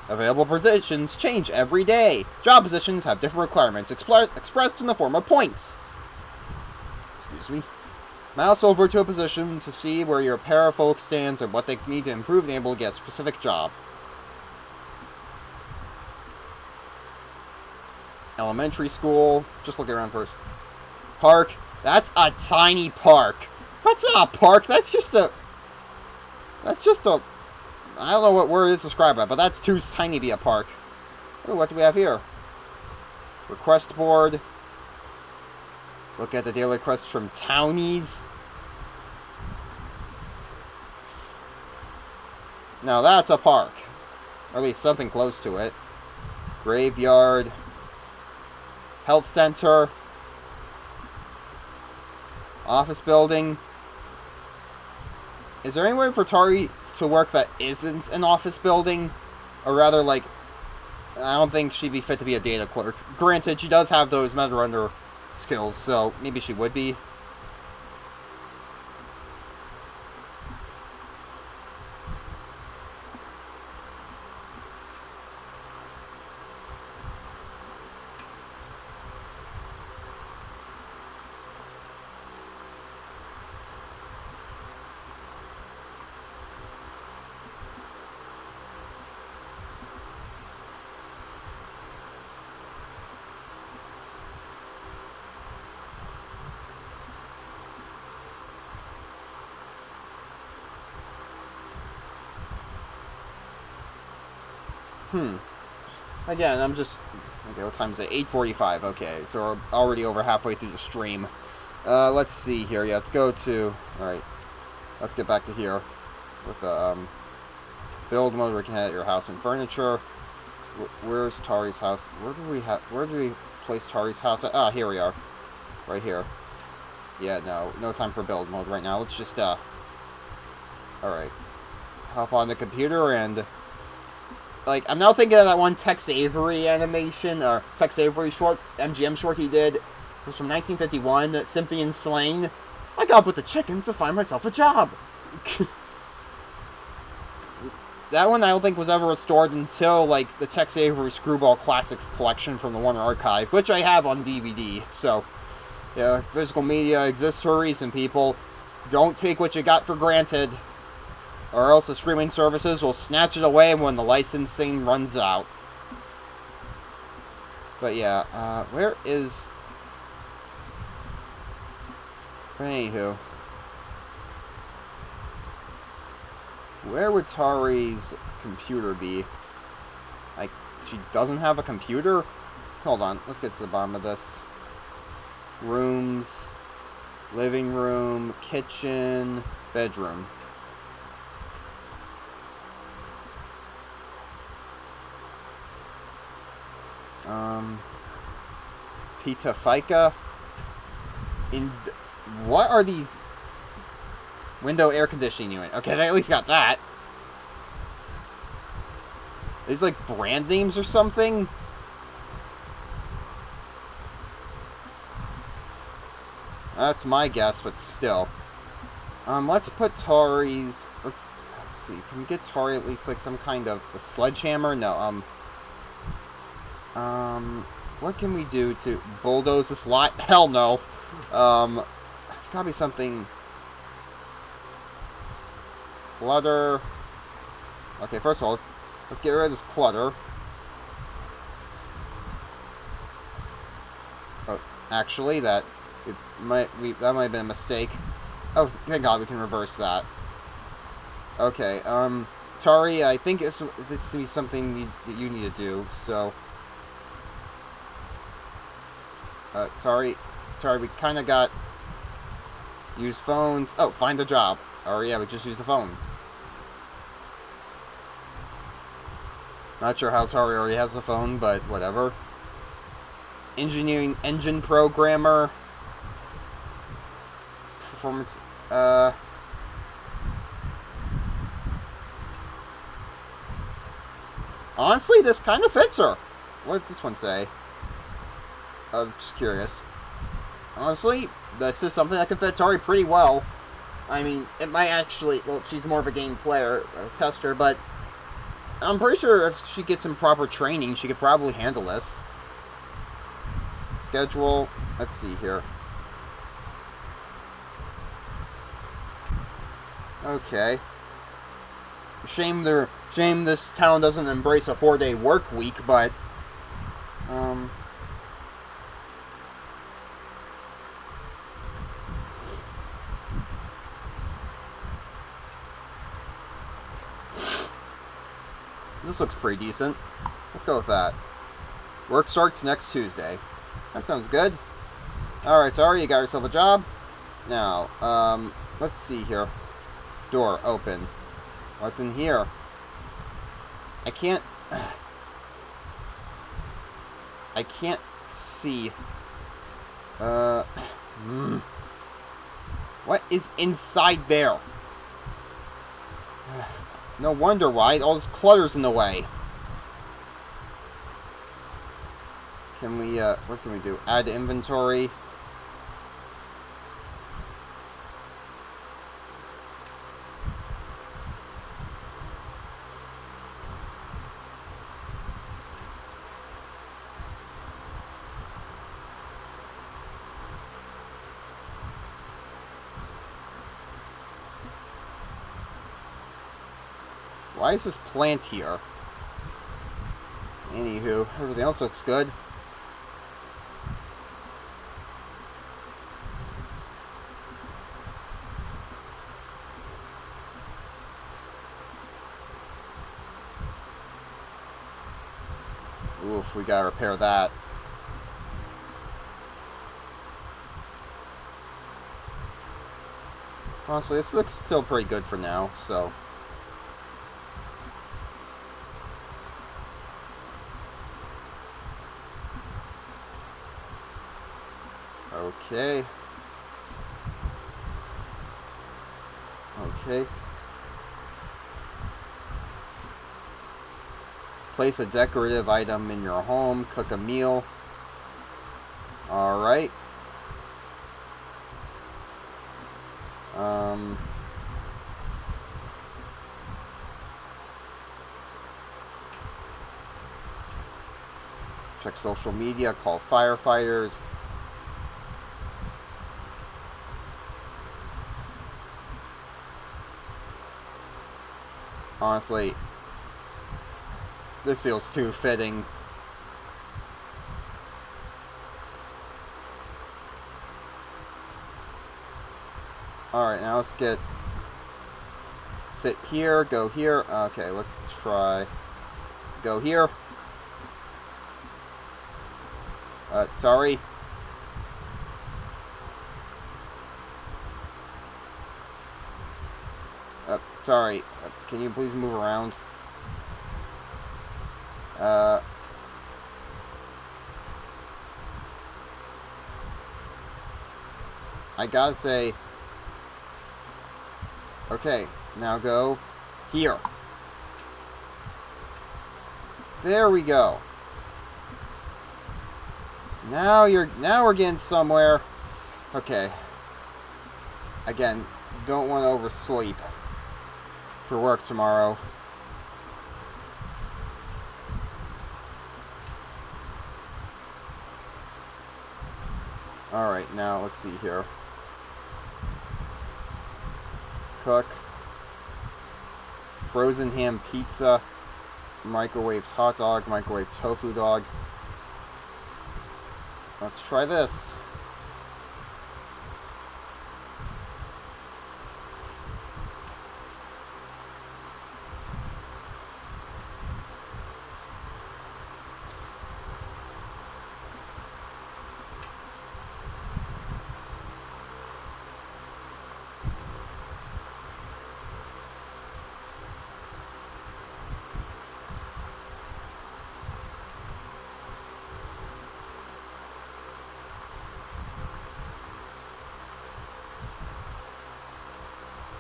Speaker 1: Available positions change every day. Job positions have different requirements expressed in the form of points. Excuse me. Mouse over to a position to see where your parafolk stands and what they need to improve and able to get a specific job. Elementary school. Just look around first. Park. That's a tiny park. That's not a park. That's just a... I don't know what word it is to describe that, but that's too tiny to be a park. Ooh, what do we have here? Request board. Look at the daily requests from townies. Now that's a park. Or at least something close to it. Graveyard. Health center. Office building. Is there any way for Tari to work that isn't an office building? Or rather, like, I don't think she'd be fit to be a data clerk. Granted, she does have those Metrunner skills, so maybe she would be. Again, I'm just... Okay, what time is it? 8:45. Okay, so we're already over halfway through the stream. Let's see here. Yeah, let's go to... Alright. Let's get back to here. With the, build mode where we can edit your house and furniture. Where's Tari's house? Where do we place Tari's house? Ah, here we are. Right here. Yeah, no time for build mode right now. Let's just, alright. Hop on the computer and... Like, I'm now thinking of that one Tex Avery animation, or Tex Avery short, MGM short he did. It was from 1951, Symphony and Slang. I got up with the chicken to find myself a job. That one I don't think was ever restored until, like, the Tex Avery Screwball Classics collection from the Warner Archive, which I have on DVD. So, yeah, physical media exists for a reason, people. Don't take what you got for granted, or else the streaming services will snatch it away when the licensing runs out. But yeah, where is... Anywho. Where would Tari's computer be? Like, she doesn't have a computer? Hold on, let's get to the bottom of this. Rooms, living room, kitchen, bedroom. Pita Fica. What are these? Window air conditioning unit. Okay, they at least got that. These like brand names or something? That's my guess, but still. Let's put Tari's... Let's see. Can we get Tari at least like some kind of a sledgehammer? No. What can we do to bulldoze this lot? Hell no. It's gotta be something... Clutter. Okay, first of all, let's get rid of this clutter. Oh, actually, that might have been a mistake. Oh, thank God we can reverse that. Okay, Tari, I think this is be something you need to do. So, Tari, we kind of got use phones. Oh, find a job. Oh yeah, we just used the phone. Not sure how Tari already has the phone, but whatever. Engineering engine programmer. Performance. Honestly, this kind of fits her. What does this one say? I'm just curious. Honestly, this is something that can fit Tari pretty well. I mean, it might actually... Well, she's more of a game player, a tester, but... I'm pretty sure if she gets some proper training, she could probably handle this. Schedule. Let's see here. Okay. Shame this town doesn't embrace a 4-day work week, but... This looks pretty decent. Let's go with that. Work starts next Tuesday. That sounds good. Alright, sorry, you got yourself a job. Now, let's see here. Door open. What's in here? I can't see. What is inside there? No wonder why. All this clutter's in the way. Can we, what can we do? Add to inventory. Why is this plant here? Anywho, everything else looks good. Oof, we gotta repair that. Honestly, this looks still pretty good for now, so... Okay. Okay. Place a decorative item in your home. Cook a meal. Alright. Check social media. Call firefighters. Honestly, this feels too fitting. Alright, now let's get... Sit here, go here. Okay, let's try... Go here. Sorry. Sorry. Can you please move around? I gotta say... Okay, now go here. There we go. Now we're getting somewhere. Okay. Again, don't want to oversleep for work tomorrow. Alright, now let's see here. Cook. Frozen ham pizza. Microwave hot dog. Microwave tofu dog. Let's try this.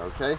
Speaker 1: Okay.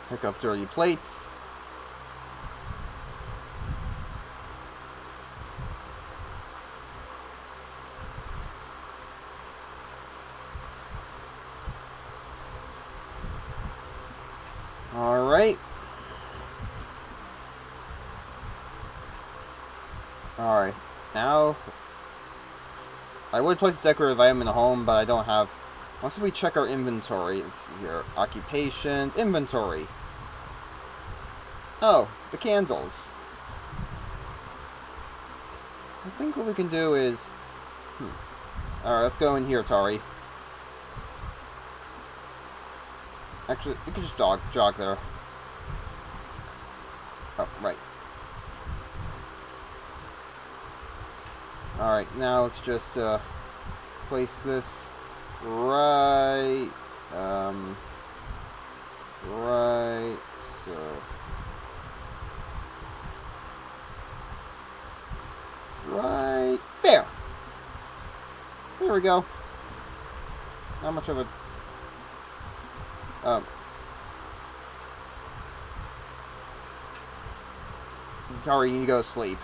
Speaker 1: Pick up dirty plates. Alright. Alright. Now, I would place a decorative item in the home, but I don't have... Once we check our inventory, let's see here. Occupations, inventory. Oh, the candles. I think what we can do is... Alright, let's go in here, Tari. Actually, you can just jog there. Oh, right. Alright, now let's just place this right... right... so... Right there! There we go. Not much of a... Tari, you need to go to sleep.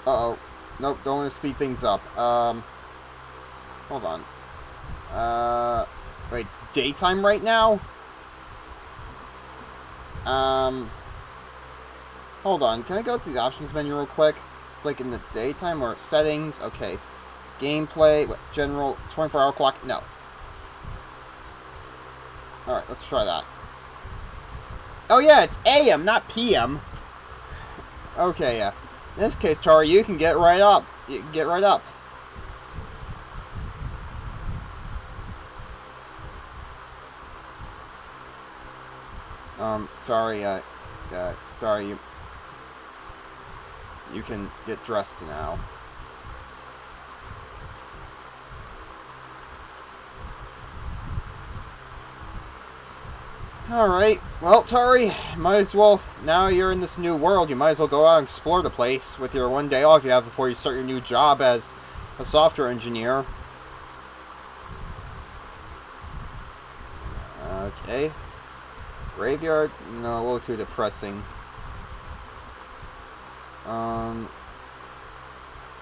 Speaker 1: Uh-oh. Nope, don't want to speed things up. Hold on. Wait, it's daytime right now? Hold on. Can I go to the options menu real quick? It's like in the daytime or settings. Okay. Gameplay, what, general, 24-hour clock? No. Alright, let's try that. Oh yeah, it's AM, not PM. Okay, yeah. In this case, Tari, you can get right up. You can get right up. Tari, Tari, you can get dressed now. Alright, well, Tari, might as well, now you're in this new world, you might as well go out and explore the place with your one day off you have before you start your new job as a software engineer. Okay. Graveyard? No, a little too depressing.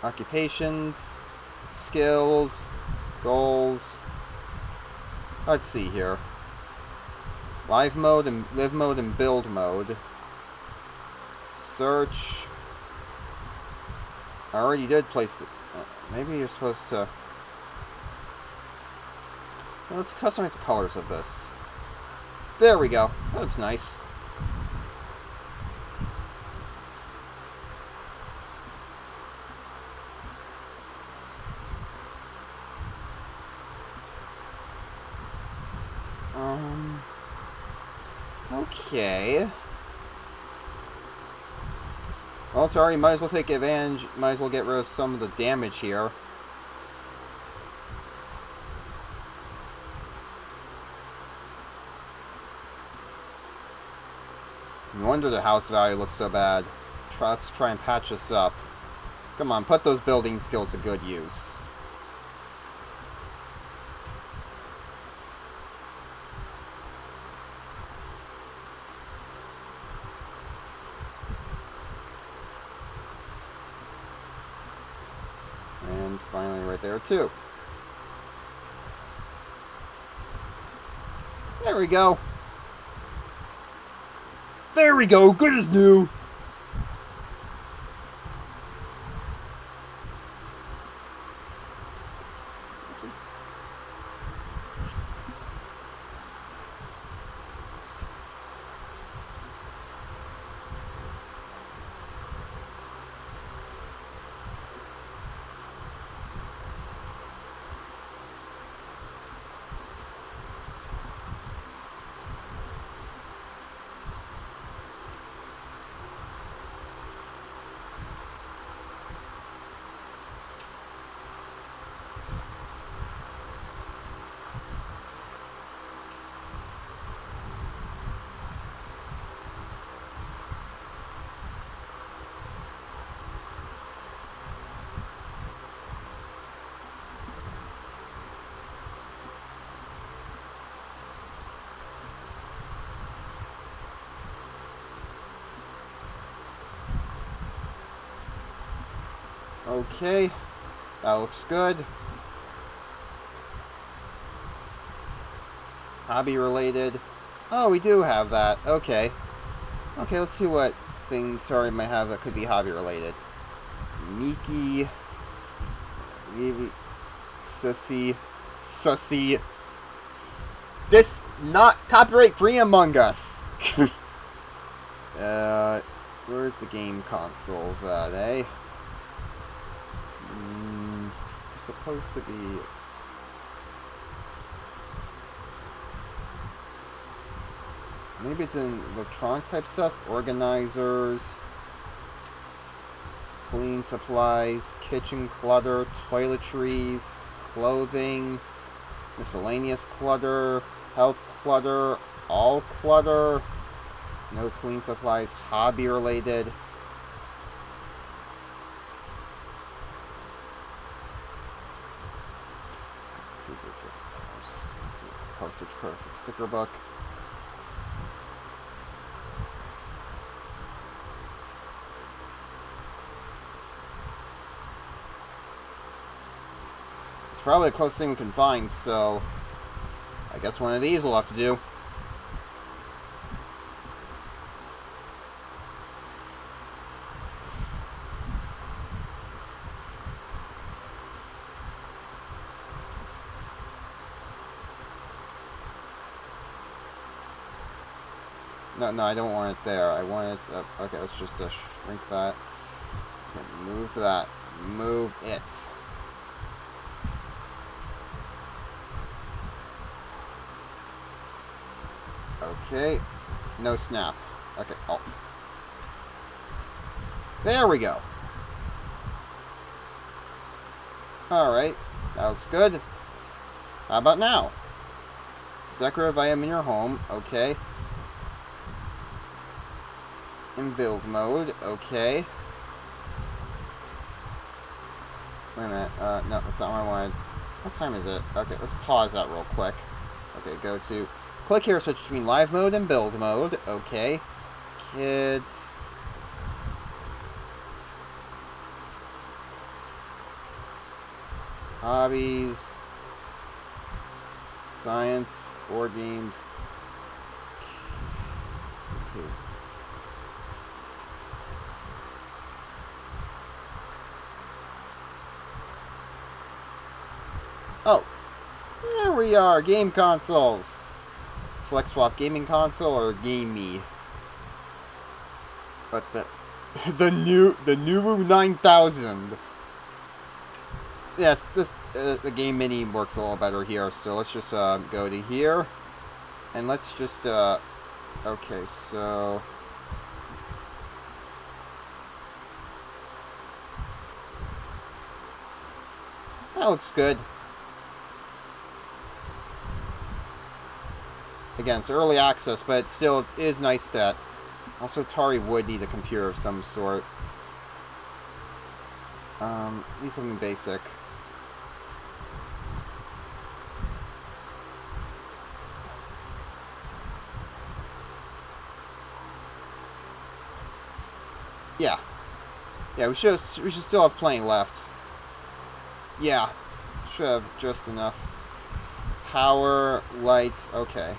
Speaker 1: Occupations, skills, goals. Let's see here. Live mode and live mode and build mode. Search. I already did place it. Maybe you're supposed to. Well, let's customize the colors of this. There we go. That looks nice. Okay. Well, Tari, might as well take advantage, might as well get rid of some of the damage here. No wonder the house value looks so bad. Let's try and patch this up. Come on, put those building skills to good use. And finally right there too. There we go. There we go, good as new. Okay, that looks good. Hobby related. Oh, we do have that. Okay. Okay, let's see what things Sorry might have that could be hobby related. Miki, Levi, Sussy. This not copyright free Among Us. Where's the game consoles at, eh? Supposed to be. Maybe it's in electronic type stuff. Organizers, cleaning supplies, kitchen clutter, toiletries, clothing, miscellaneous clutter, health clutter, all clutter, no cleaning supplies, hobby related. Postage perfect sticker book. It's probably the closest thing we can find, so I guess one of these we'll have to do. No, I don't want it there. I want it up. Okay, let's just shrink that. Okay, move that. Move it. Okay. No snap. Okay, Alt. There we go. Alright. That looks good. How about now? Decorative item in your home. Okay. In build mode. Okay. Wait a minute. No, that's not what I wanted. What time is it? Okay, let's pause that real quick. Okay, go to... Click here, switch between live mode and build mode. Okay. Kids... Hobbies... Science... Board games... Okay. Oh! There we are! Game consoles! Flex swap gaming console or Game Me? But the new 9000. Yes, this the Game Mini works a little better here. So let's just go to here, and let's just okay. So that looks good. Again, it's early access, but still it is nice that. Also, Atari would need a computer of some sort. Need something basic. Yeah. Yeah, we should still have plenty left. Yeah. Should have just enough. Power, lights, okay.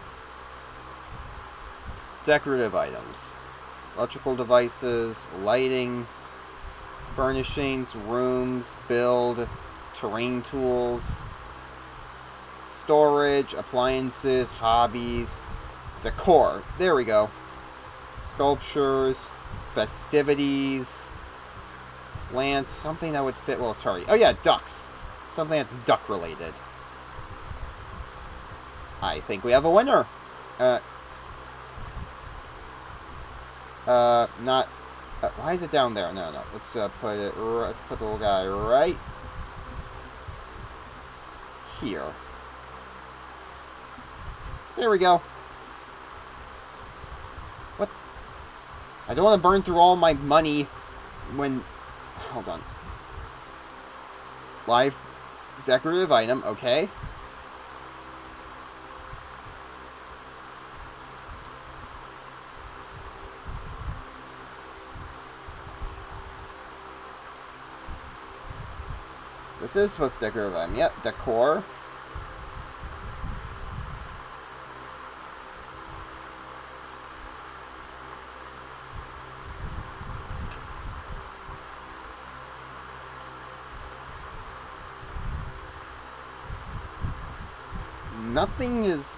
Speaker 1: Decorative items. Electrical devices, lighting, furnishings, rooms, build, terrain tools, storage, appliances, hobbies, decor. There we go. Sculptures, festivities, plants, something that would fit well Atari. Oh yeah, ducks. Something that's duck related. I think we have a winner. Not. Why is it down there? No. Let's put it. Let's put the little guy right here. There we go. What? I don't want to burn through all my money when. Hold on. Live decorative item. Okay. This is supposed to decorative item. Yep, decor. Nothing is...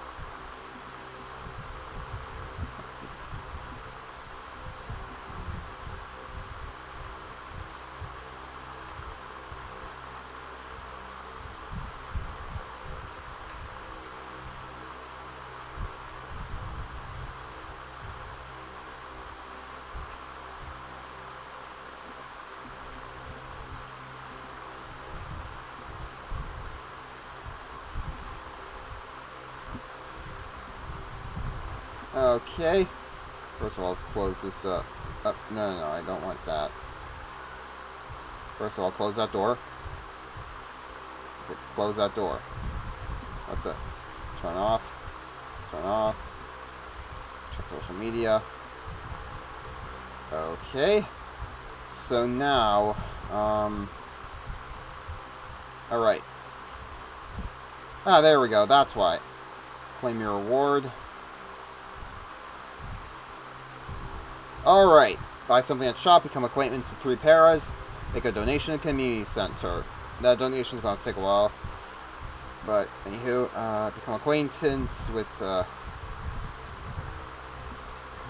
Speaker 1: Okay. First of all, let's close this up. No, I don't want that. First of all, close that door. Okay, close that door. What the? Turn off. Turn off. Check social media. Okay. So now, alright. Ah, there we go. That's why. Claim your reward. Alright. Buy something at shop, become acquaintance to 3 paras, make a donation to community center. That donation is going to take a while. But, anywho, become acquaintance with,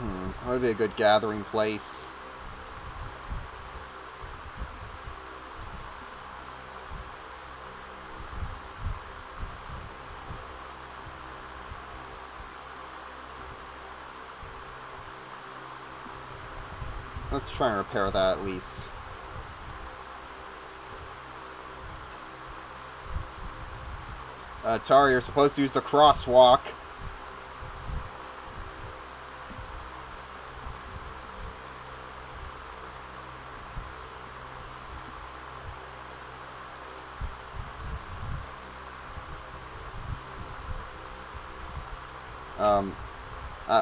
Speaker 1: That would be a good gathering place. Let's try and repair that at least. Tari, you're supposed to use the crosswalk.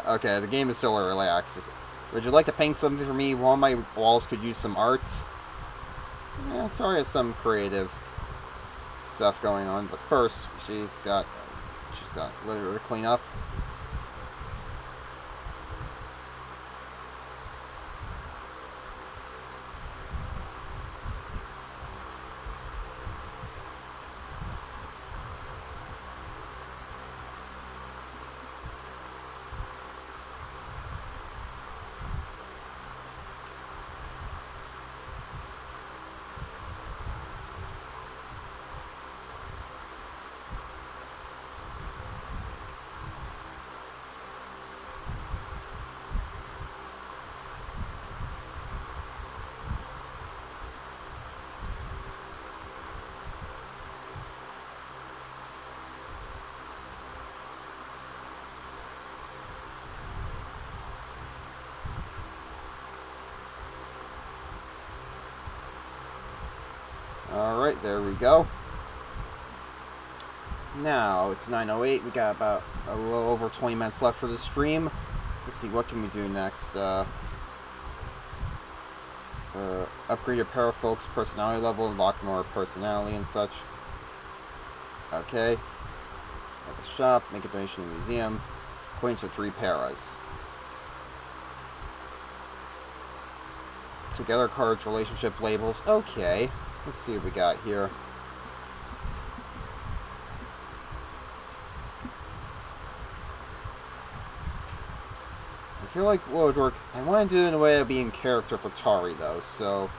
Speaker 1: Okay, the game is still early access. Would you like to paint something for me? One of my walls could use some art. Yeah, Tari has some creative stuff going on, but first, she's got litter to clean up. Alright, there we go. Now, it's 9:08. We got about a little over 20 minutes left for the stream. Let's see, what can we do next? Upgrade your Parafolk's personality level, unlock more personality and such. Okay. At the shop, make a donation to the museum. Coins for 3 paras. Together cards, relationship labels. Okay. Let's see what we got here. I feel like what would work. I want to do it in a way of being character for Tari, though, so.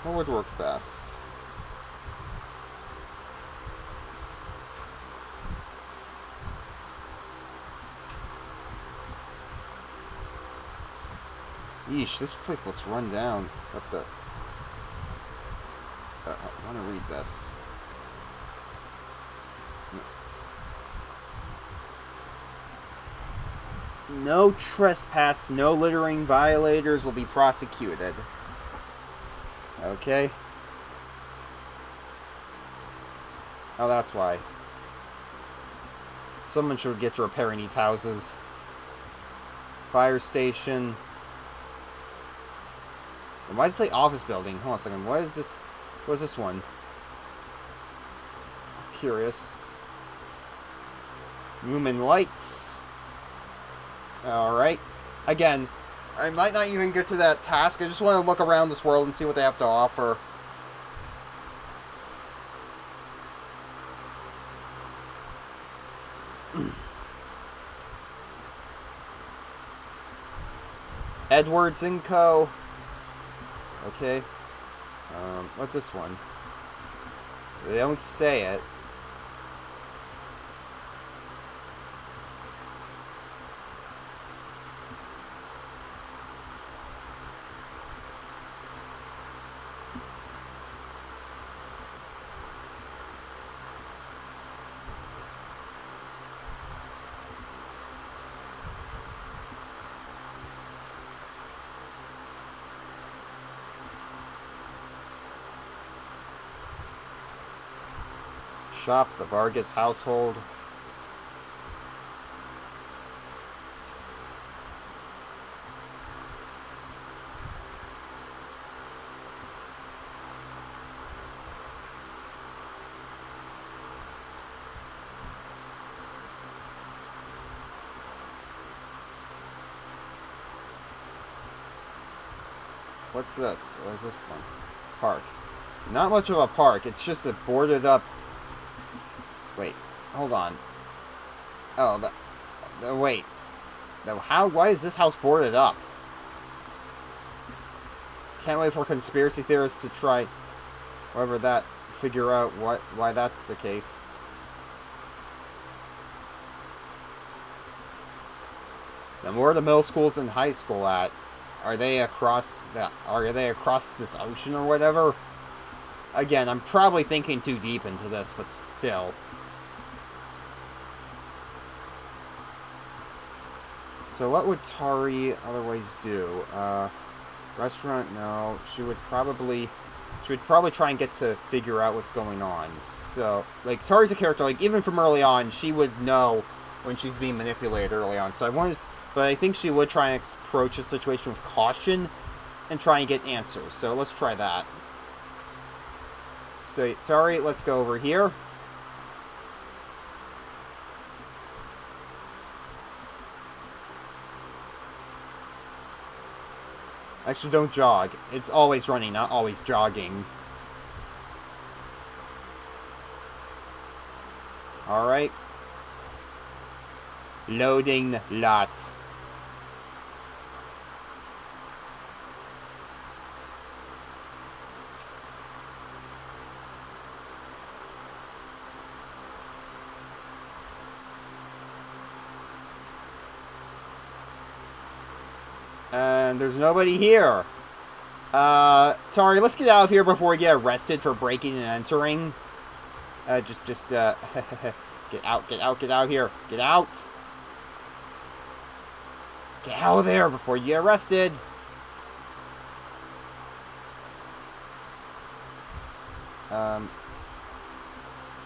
Speaker 1: What would work best? Yeesh, this place looks run down. What the? I want to read this. No trespass, no littering violators will be prosecuted. Okay. Oh, that's why. Someone should get to repairing these houses. Fire station. And why does it say office building? Hold on a second. What is this? What is this one? Curious. Lumen lights. Alright. Again, I might not even get to that task. I just want to look around this world and see what they have to offer. Edwards & Co. Okay. What's this one? They don't say it. Shop, the Vargas household. What's this? What is this one? Park. Not much of a park. It's just a boarded up... Wait. Hold on. Oh, wait. Why is this house boarded up? Can't wait for conspiracy theorists to try... figure out why that's the case. Then where are the middle schools and high school at? Are they across this ocean or whatever? Again, I'm probably thinking too deep into this, but still. So what would Tari otherwise do? Restaurant? No. She would probably try and get to figure out what's going on. So, like, Tari's a character, like, even from early on, she would know when she's being manipulated early on. So but I think she would try and approach a situation with caution and try and get answers. So let's try that. So, Tari, let's go over here. Actually, don't jog. It's always running, not always jogging. Alright. Loading lot. And there's nobody here. Tari, let's get out of here before we get arrested for breaking and entering. Get out here. Get out. Get out of there before you get arrested.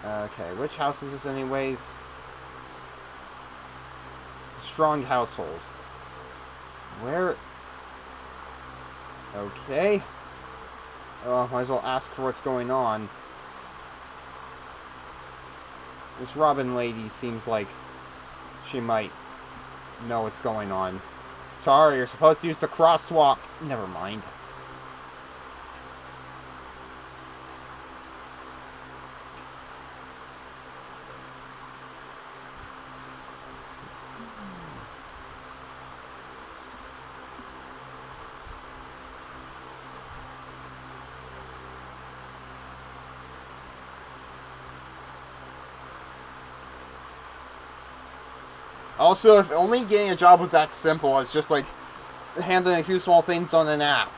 Speaker 1: Okay, which house is this anyways? Strong household. Where? Okay. Might as well ask for what's going on. This Robin lady seems like she might know what's going on. Tari, you're supposed to use the crosswalk. Never mind. Also, if only getting a job was that simple, it's just like handling a few small things on an app.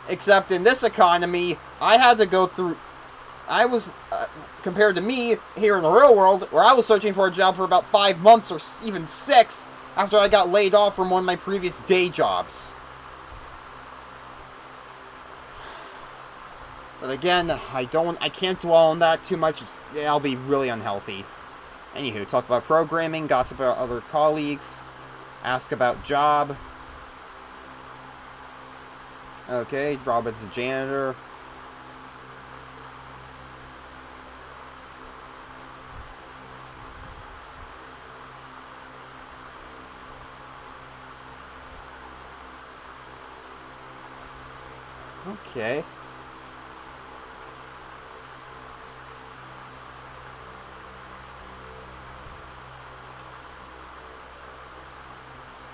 Speaker 1: Except in this economy, I had to go through... compared to me, here in the real world, where I was searching for a job for about 5 months or even 6 after I got laid off from one of my previous day jobs. But again, I can't dwell on that too much. I'll be really unhealthy. Anywho, talk about programming, gossip about other colleagues, ask about job. Okay, Robin's a janitor. Okay.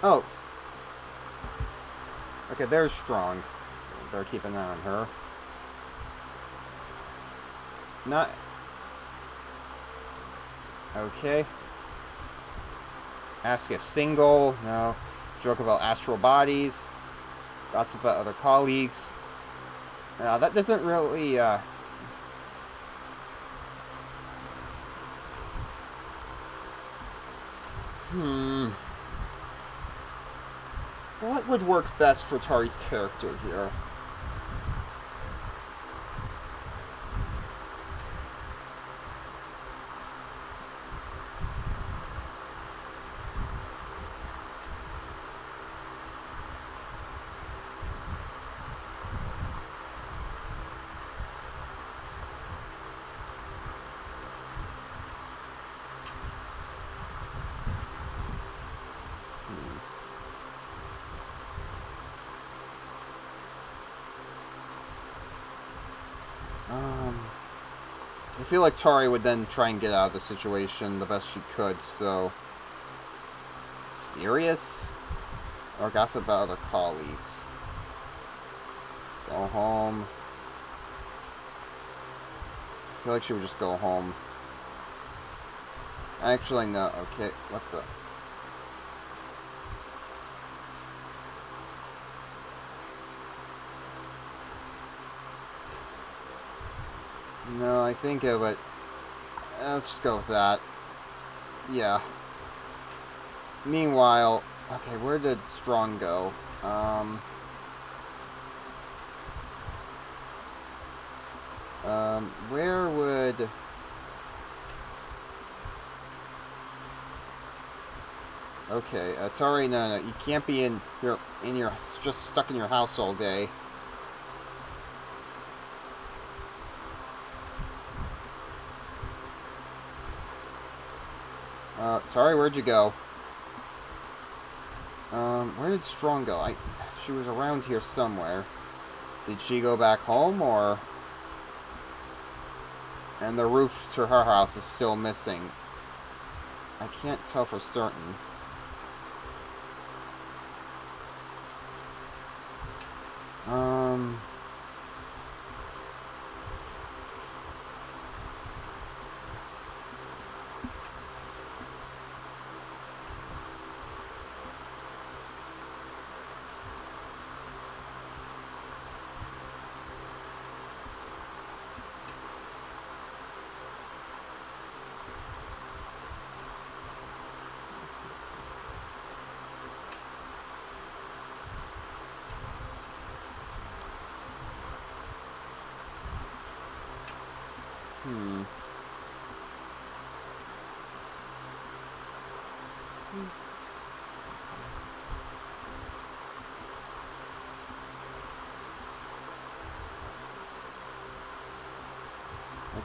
Speaker 1: Oh. Okay, there's Strong. Better keep an eye on her. Not... Okay. Ask if single. No. Joke about astral bodies. Gossip about other colleagues. That doesn't really, What would work best for Tari's character here? feel like Tari would then try and get out of the situation the best she could, so... Serious? Or gossip about other colleagues. Go home. I feel like she would just go home. Actually, no. Okay, what the... No, I think it would... let's just go with that. Yeah. Meanwhile... Okay, where did Strong go? Where would... Okay, Tari, no, you can't be just stuck in your house all day. Tari, where'd you go? Where did Strong go? She was around here somewhere. Did she go back home, or... And the roof to her house is still missing. I can't tell for certain.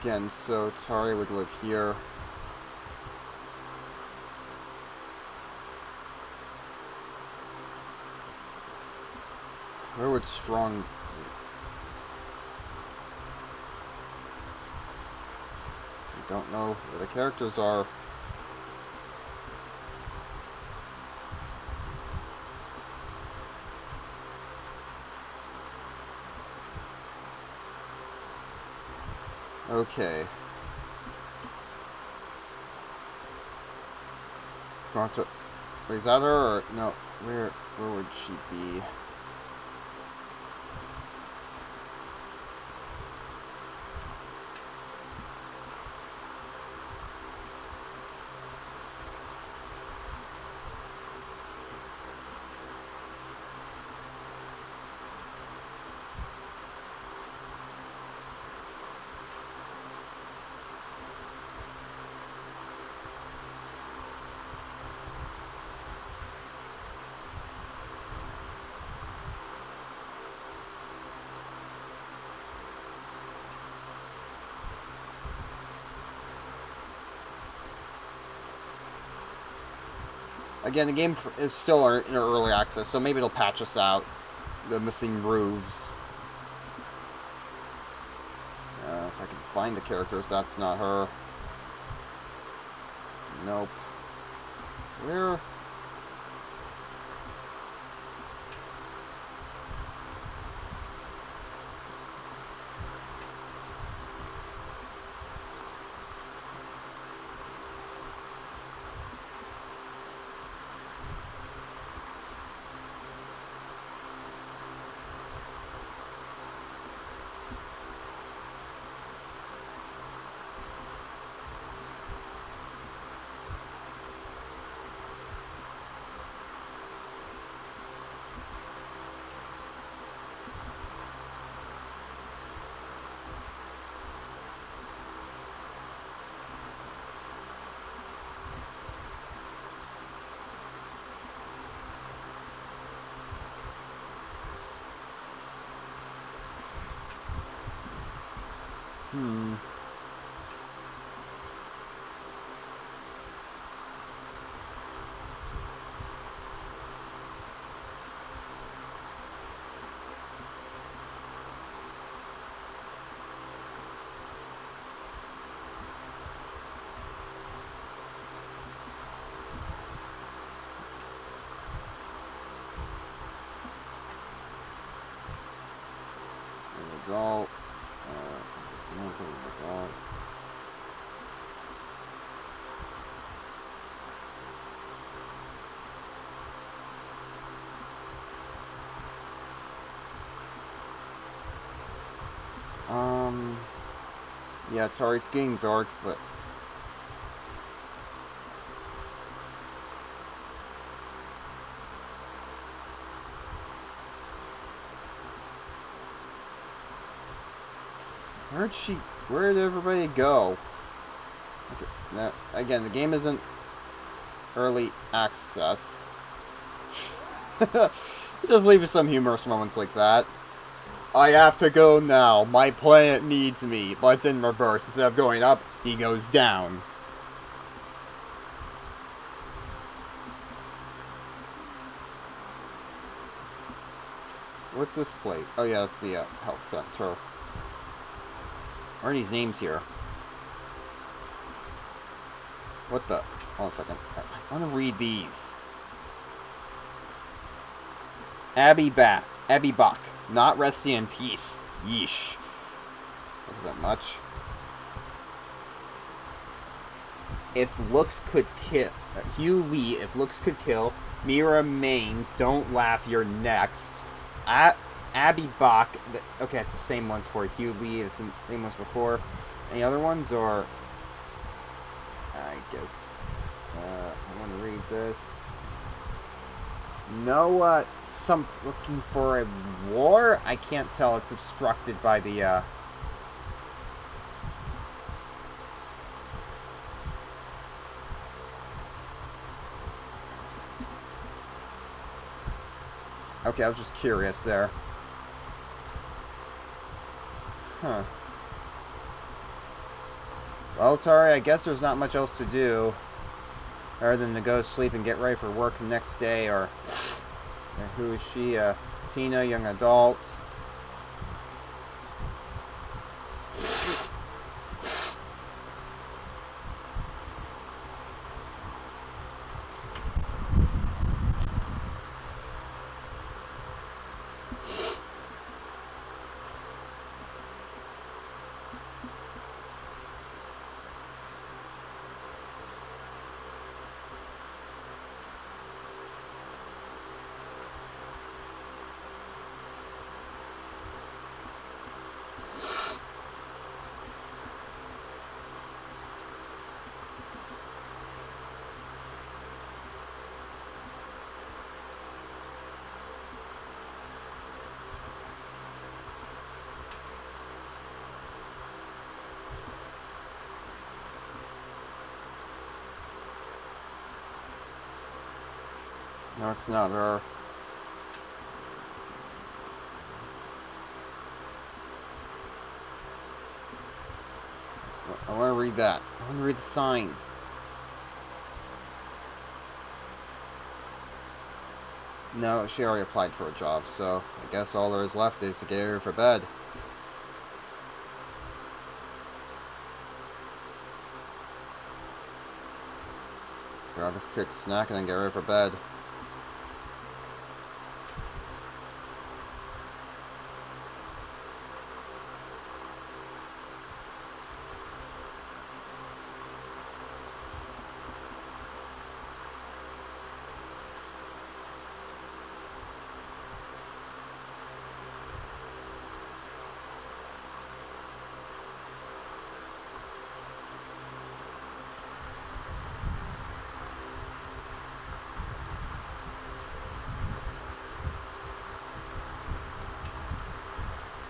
Speaker 1: Again, so Tari would live here. Where would Strong... I don't know where the characters are. Okay. Going to... Is that her, or... No, where would she be? Again, the game is still in early access, so maybe it'll patch us out. The missing roofs. If I can find the characters, that's not her. Nope. Where? adult. Dismantle the adult. Yeah, sorry, it's getting dark, but... Where did everybody go? Okay, now, again, the game isn't early access. It does leave you some humorous moments like that. I have to go now. My planet needs me. But it's in reverse. Instead of going up, he goes down. What's this plate? Oh yeah, that's the health center. What are these names here? What the? Hold on a second. I want to read these. Abby Bach. Not resting in peace. Yeesh. That's a bit much. If looks could kill... Hugh Lee, if looks could kill. Mira Maines, don't laugh, you're next. Abby Bach... Okay, it's the same ones for Hugh Lee. It's the same ones before. Any other ones, or... I guess... I want to read this. No, looking for a war? I can't tell. It's obstructed by the, Okay, I was just curious there. Huh. Well, Tari, I guess there's not much else to do other than to go to sleep and get ready for work the next day, or who is she? Tina, young adult. No, it's not her. I want to read that. I want to read the sign. No, she already applied for a job, so I guess all there is left is to get her for bed. Grab a quick snack and then get ready for bed.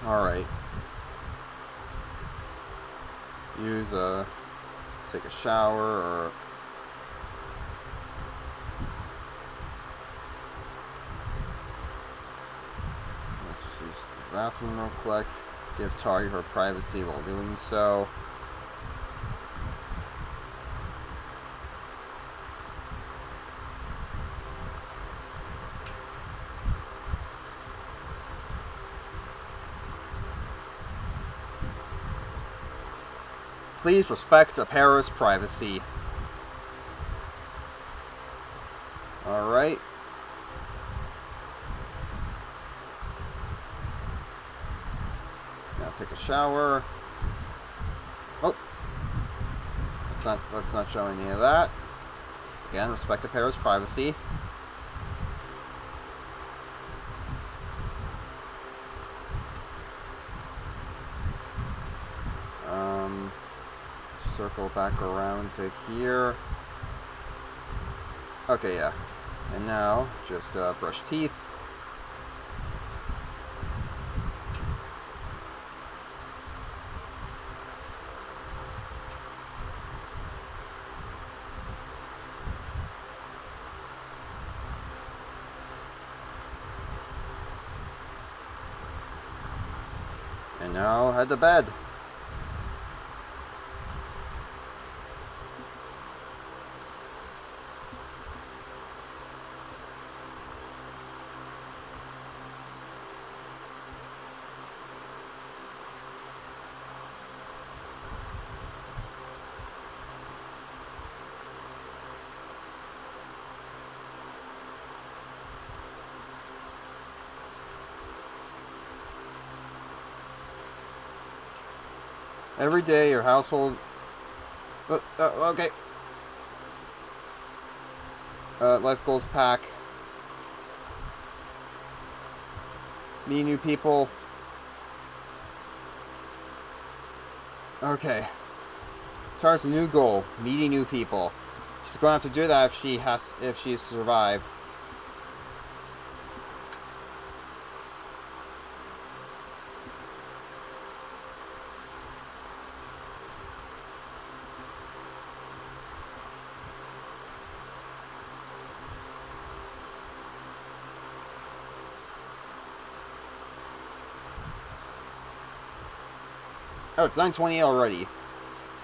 Speaker 1: Alright. Take a shower, or... Let's use the bathroom real quick. Give Tari her privacy while doing so. Please respect Apara's privacy. Alright. take a shower. Oh, let's not show any of that. Again, respect the parrot's privacy. Circle back around to here. Okay, yeah. And now, just brush teeth. And now, head to bed. Every day, your household... okay. Life goals pack. Meet new people. Okay. Tara's new goal, meeting new people. She's going to have to do that if she's survived. Oh, it's 9:20 already.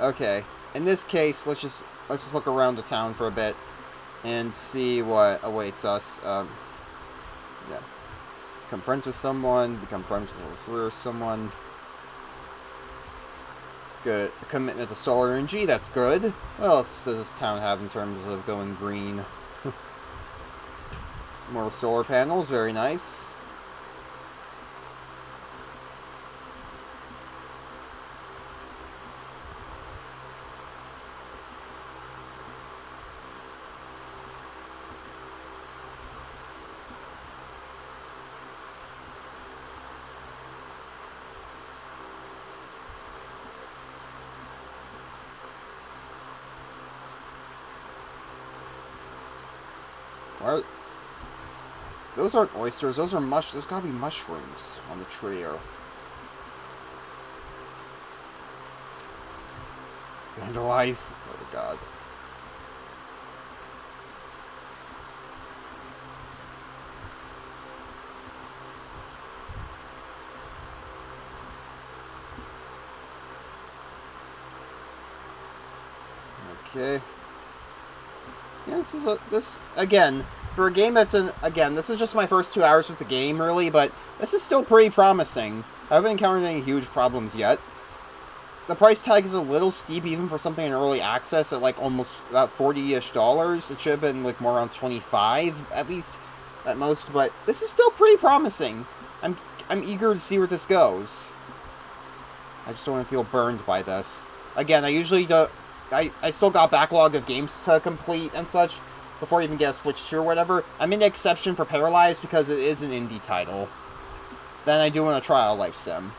Speaker 1: Okay. In this case, let's just look around the town for a bit and see what awaits us. Yeah. Become friends with someone. Become friends with someone. Good commitment to solar energy. That's good. What else does this town have in terms of going green? More solar panels. Very nice. What? Those aren't oysters. Those are There's gotta be mushrooms on the tree. Or vandalize. Oh god. Okay. Yeah, this again for a game that's this is just my first 2 hours with the game really, but this is still pretty promising. I haven't encountered any huge problems yet. The price tag is a little steep even for something in early access at like almost about $40-ish. It should have been like more around 25 at least at most, but this is still pretty promising. I'm eager to see where this goes. I just don't want to feel burned by this. Again, I usually do. I still got a backlog of games to complete and such before I even get a Switch 2 or whatever. I'm in the exception for Paralives because it is an indie title. Then I do want to try a life sim.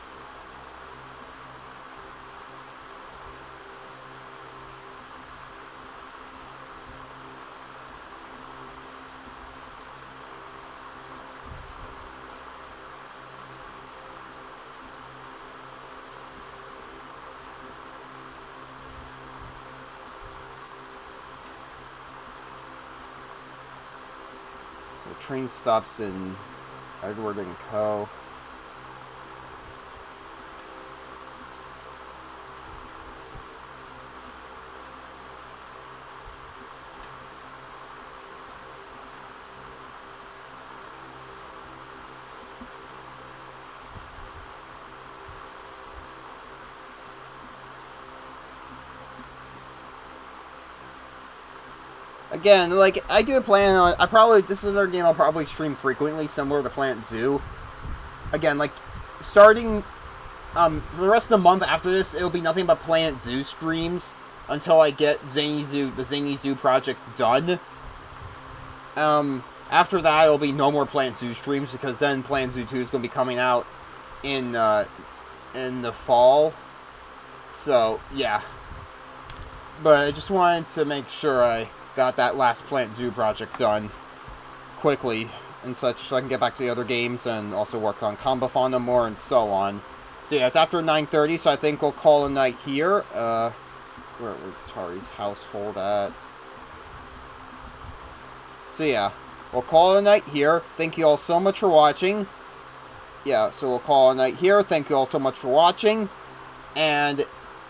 Speaker 1: The train stops in Edward and Co. Again, like, I do plan on... This is another game I'll probably stream frequently, similar to Planet Zoo. Again, like, starting For the rest of the month after this, it'll be nothing but Planet Zoo streams until I get the Zany Zoo project done. After that, it'll be no more Planet Zoo streams because then Planet Zoo 2 is going to be coming out in the fall. So, yeah. But I just wanted to make sure I got that last Planet Zoo project done quickly and such so I can get back to the other games and also work on Combo Fauna more and so on. So yeah, it's after 9:30, so I think we'll call a night here. Where was Tari's household at? So yeah, we'll call it a night here. Thank you all so much for watching. Yeah, so we'll call it a night here. Thank you all so much for watching. And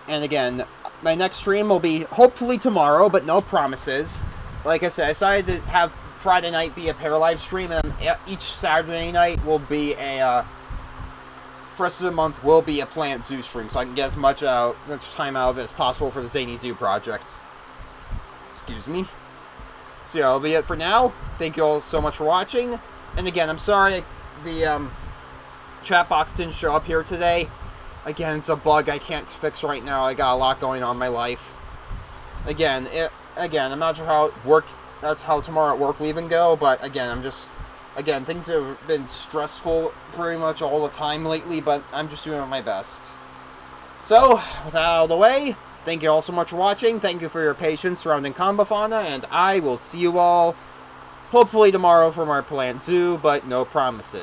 Speaker 1: again, my next stream will be hopefully tomorrow, but no promises. Like I said, I decided to have Friday night be a Paralives stream, and each Saturday night will be a, for the rest of the month, will be a Planet Zoo stream, so I can get as much time out of it as possible for the Zany Zoo project. Excuse me. So yeah, that'll be it for now. Thank you all so much for watching. And again, I'm sorry the chat box didn't show up here today. Again, it's a bug I can't fix right now. I got a lot going on in my life. Again, I'm not sure how that's how tomorrow at work will even go, but again, things have been stressful pretty much all the time lately, but I'm just doing my best. So, with that out of the way, thank you all so much for watching. Thank you for your patience surrounding Combo Fauna, and I will see you all hopefully tomorrow from our Planet Zoo, but no promises.